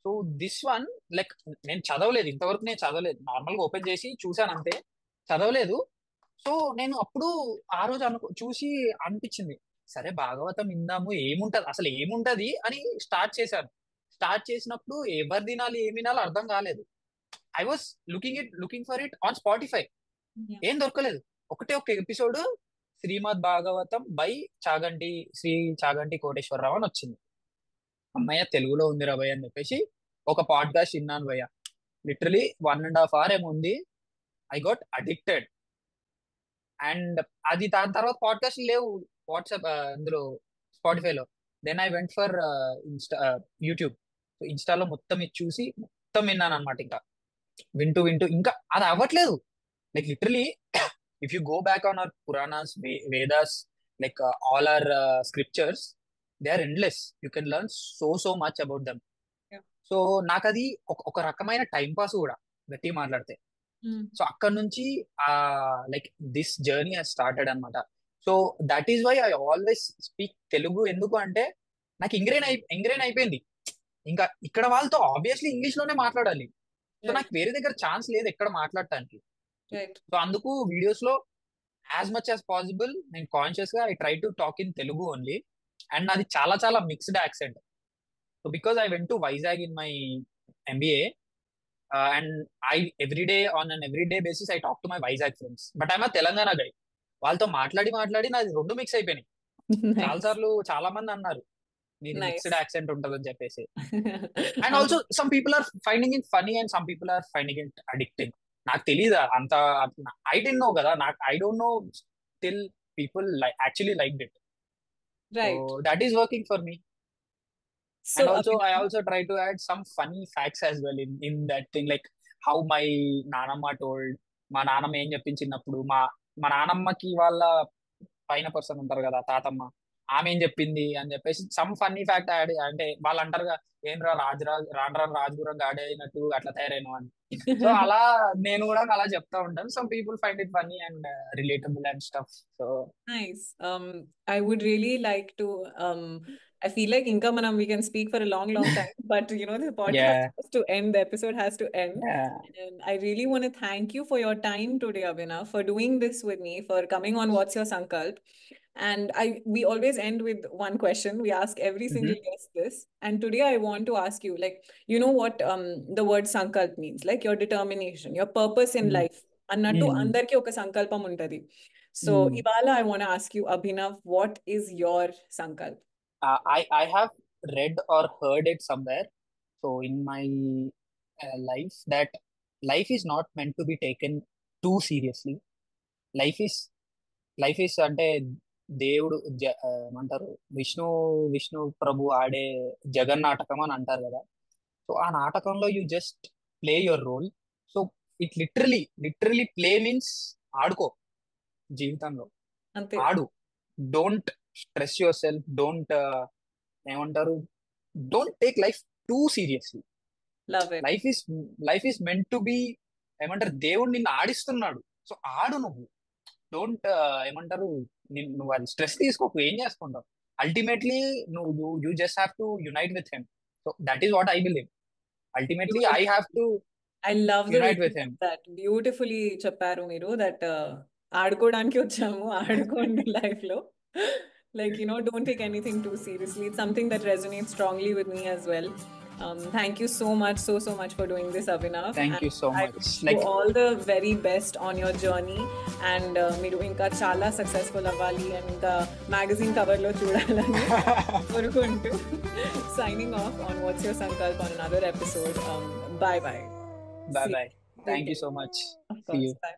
So this one like నేను చదవలేదు ఇంతవరకు, నేను చదవలేదు, నార్మల్ గా ఓపెన్ చేసి చూసాను అంతే, చదవలేదు. సో నేను అప్పుడు ఆ రోజు చూసి అనిపించింది, సరే భాగవతం విందాము, ఏముంటది అసలు ఏముంటది అని స్టార్ట్ చేశాను. స్టార్ట్ చేసినప్పుడు ఎవరు తినాలి ఏమి వినాలో అర్థం కాలేదు. I was looking for it on Spotify. Yeah. ఏం దొరకలేదు. ఒకటే ఒక ఎపిసోడ్ శ్రీమద్ భాగవతం బై శ్రీ చాగంటి కోటేశ్వరరావు అని వచ్చింది. అమ్మయ్య తెలుగులో ఉంది రా భయ్య అని చెప్పేసి ఒక పాడ్కాస్ట్ విన్నాను భయ్య. లిటరలీ 1.5 hours ఏమో ఉంది. I got addicted. అండ్ అది దాని తర్వాత పాడ్కాస్ట్ లేవు వాట్సాప్ అందులో స్పాటిఫైలో. Then I went for YouTube. ఇన్స్టాలో మొత్తం ఇది చూసి మొత్తం విన్నాను అనమాట. ఇంకా వింటూ ఇంకా అది అవ్వట్లేదు. Like literally if you go back on our Puranas, Vedas, like all our scriptures, they are endless. You can learn so much about them. Yeah. సో నాకు అది ఒక రకమైన టైం పాస్ కూడా గట్టి మాట్లాడితే. సో అక్కడ నుంచి like this journey has started అనమాట. So that is why I always speak Telugu. ఎందుకు అంటే నాకు ఇంగ్రేన్ అయిపోయింది. ఇంకా ఇక్కడ వాళ్ళతో ఆబ్వియస్లీ ఇంగ్లీష్ లోనే మాట్లాడాలి. సో నాకు వేరే దగ్గర ఛాన్స్ లేదు ఎక్కడ మాట్లాడటానికి. Right. సో అందుకు వీడియోస్ లో యాజ్ మచ్ యాజ్ పాసిబుల్ నేను కాన్షియస్ గా I try to talk in Telugu only. And అది చాలా mixed accent. So because I went to Vizag in my MBA, and on an everyday basis I talk to my Vizag friends, but I'm a Telangana guy. వాళ్ళతో మాట్లాడి నాది 2 mix అయిపోయినాయి. చాలా సార్లు చాలా మంది అన్నారు నీది Nice. మిక్స్డ్ యాక్సెంట్ ఉంటదని చెప్పేసి. And also some people are finding it funny and some people are finding it addicting. నాకు తెలియదు అంత, ఐ డోంట్ నో కదా, నాకు I don't know till people actually liked it. Right. So that is working for me. So And also I Abhinav, also try to add some funny facts as well in that thing, like how my నానమ్మ told, మా నానమ్మ ఏం చెప్పింది చిన్నప్పుడు, మా నానమ్మకి వాళ్ళ పైన person ఉంటారు కదా తాతమ్మ, ఆమె ఏం చెప్పింది అని చెప్పేసి సమ్ ఫన్నీ ఫ్యాక్ట్ యాడ్. అంటే వాళ్ళు అంటారుగా ఏంట్రా రాను రాజుగురం గాడి అయినట్టు అట్లా తయారైన అని. సో అలా నేను కూడా అలా చెప్తా ఉంటాను. Some people find it funny and relatable and stuff. So nice. I would really like to I feel like Inka Manam we can speak for a long time, but the podcast yeah, has to end, the episode has to end. yeah. And I really want to thank you for your time today, Abhinav, for doing this with me, for coming on What's Your Sankalp. And we always end with one question. We ask every single guest this. And today I want to ask you, like, you know what the word Sankalp means, like your determination, your purpose in Mm. life. Annattu Mm. andarki oka sankalpam untadi. So Ivala, I want to ask you, Abhinav, what is your Sankalp? I have read or heard it somewhere. So in my life, that life is not meant to be taken too seriously. Life is life is అంటే దేవుడు ఏమంటారు, విష్ణు విష్ణు ప్రభు ఆడే జగన్నాటకం అని అంటారు కదా. So ఆ నాటకంలో you just play your role. So it literally play means ఆడుకో జీవితంలో, అంతే. ఆడు. Don't stress yourself, don't ఏమంటారు, don't take life too seriously. Love it. Life is meant to be, ఏమంటారు, దేవుడు నిన్ను ఆడిస్తున్నాడు. సో ఆడు నువ్వు. డోంట్ ఏమంటారు, నువ్వు అది స్ట్రెస్ తీసుకోకు. ఏం చేసుకుంటావు అల్టిమేట్లీ? నువ్వు you just have to unite with him. So that is what I believe. Ultimately I have to I love the way unite with him. That beautifully చెప్పారు మీరు. దట్ ఆడుకోవడానికి వచ్చాము, ఆడుకోండి లైఫ్ లో. Like, don't take anything too seriously. It's something that resonates strongly with me as well. Thank you so much for doing this, Abhinav. Thank you so I much. wish you like all the very best on your journey. And మీరు ఇంకా చాలా successful అవ్వాలి and ఇంకా magazine cover లో చూడాలని కోరుకుంటూ signing off on What's Your Sankalp on another episode. Bye bye. bye bye. Thank you so much. Of See course. you. Bye.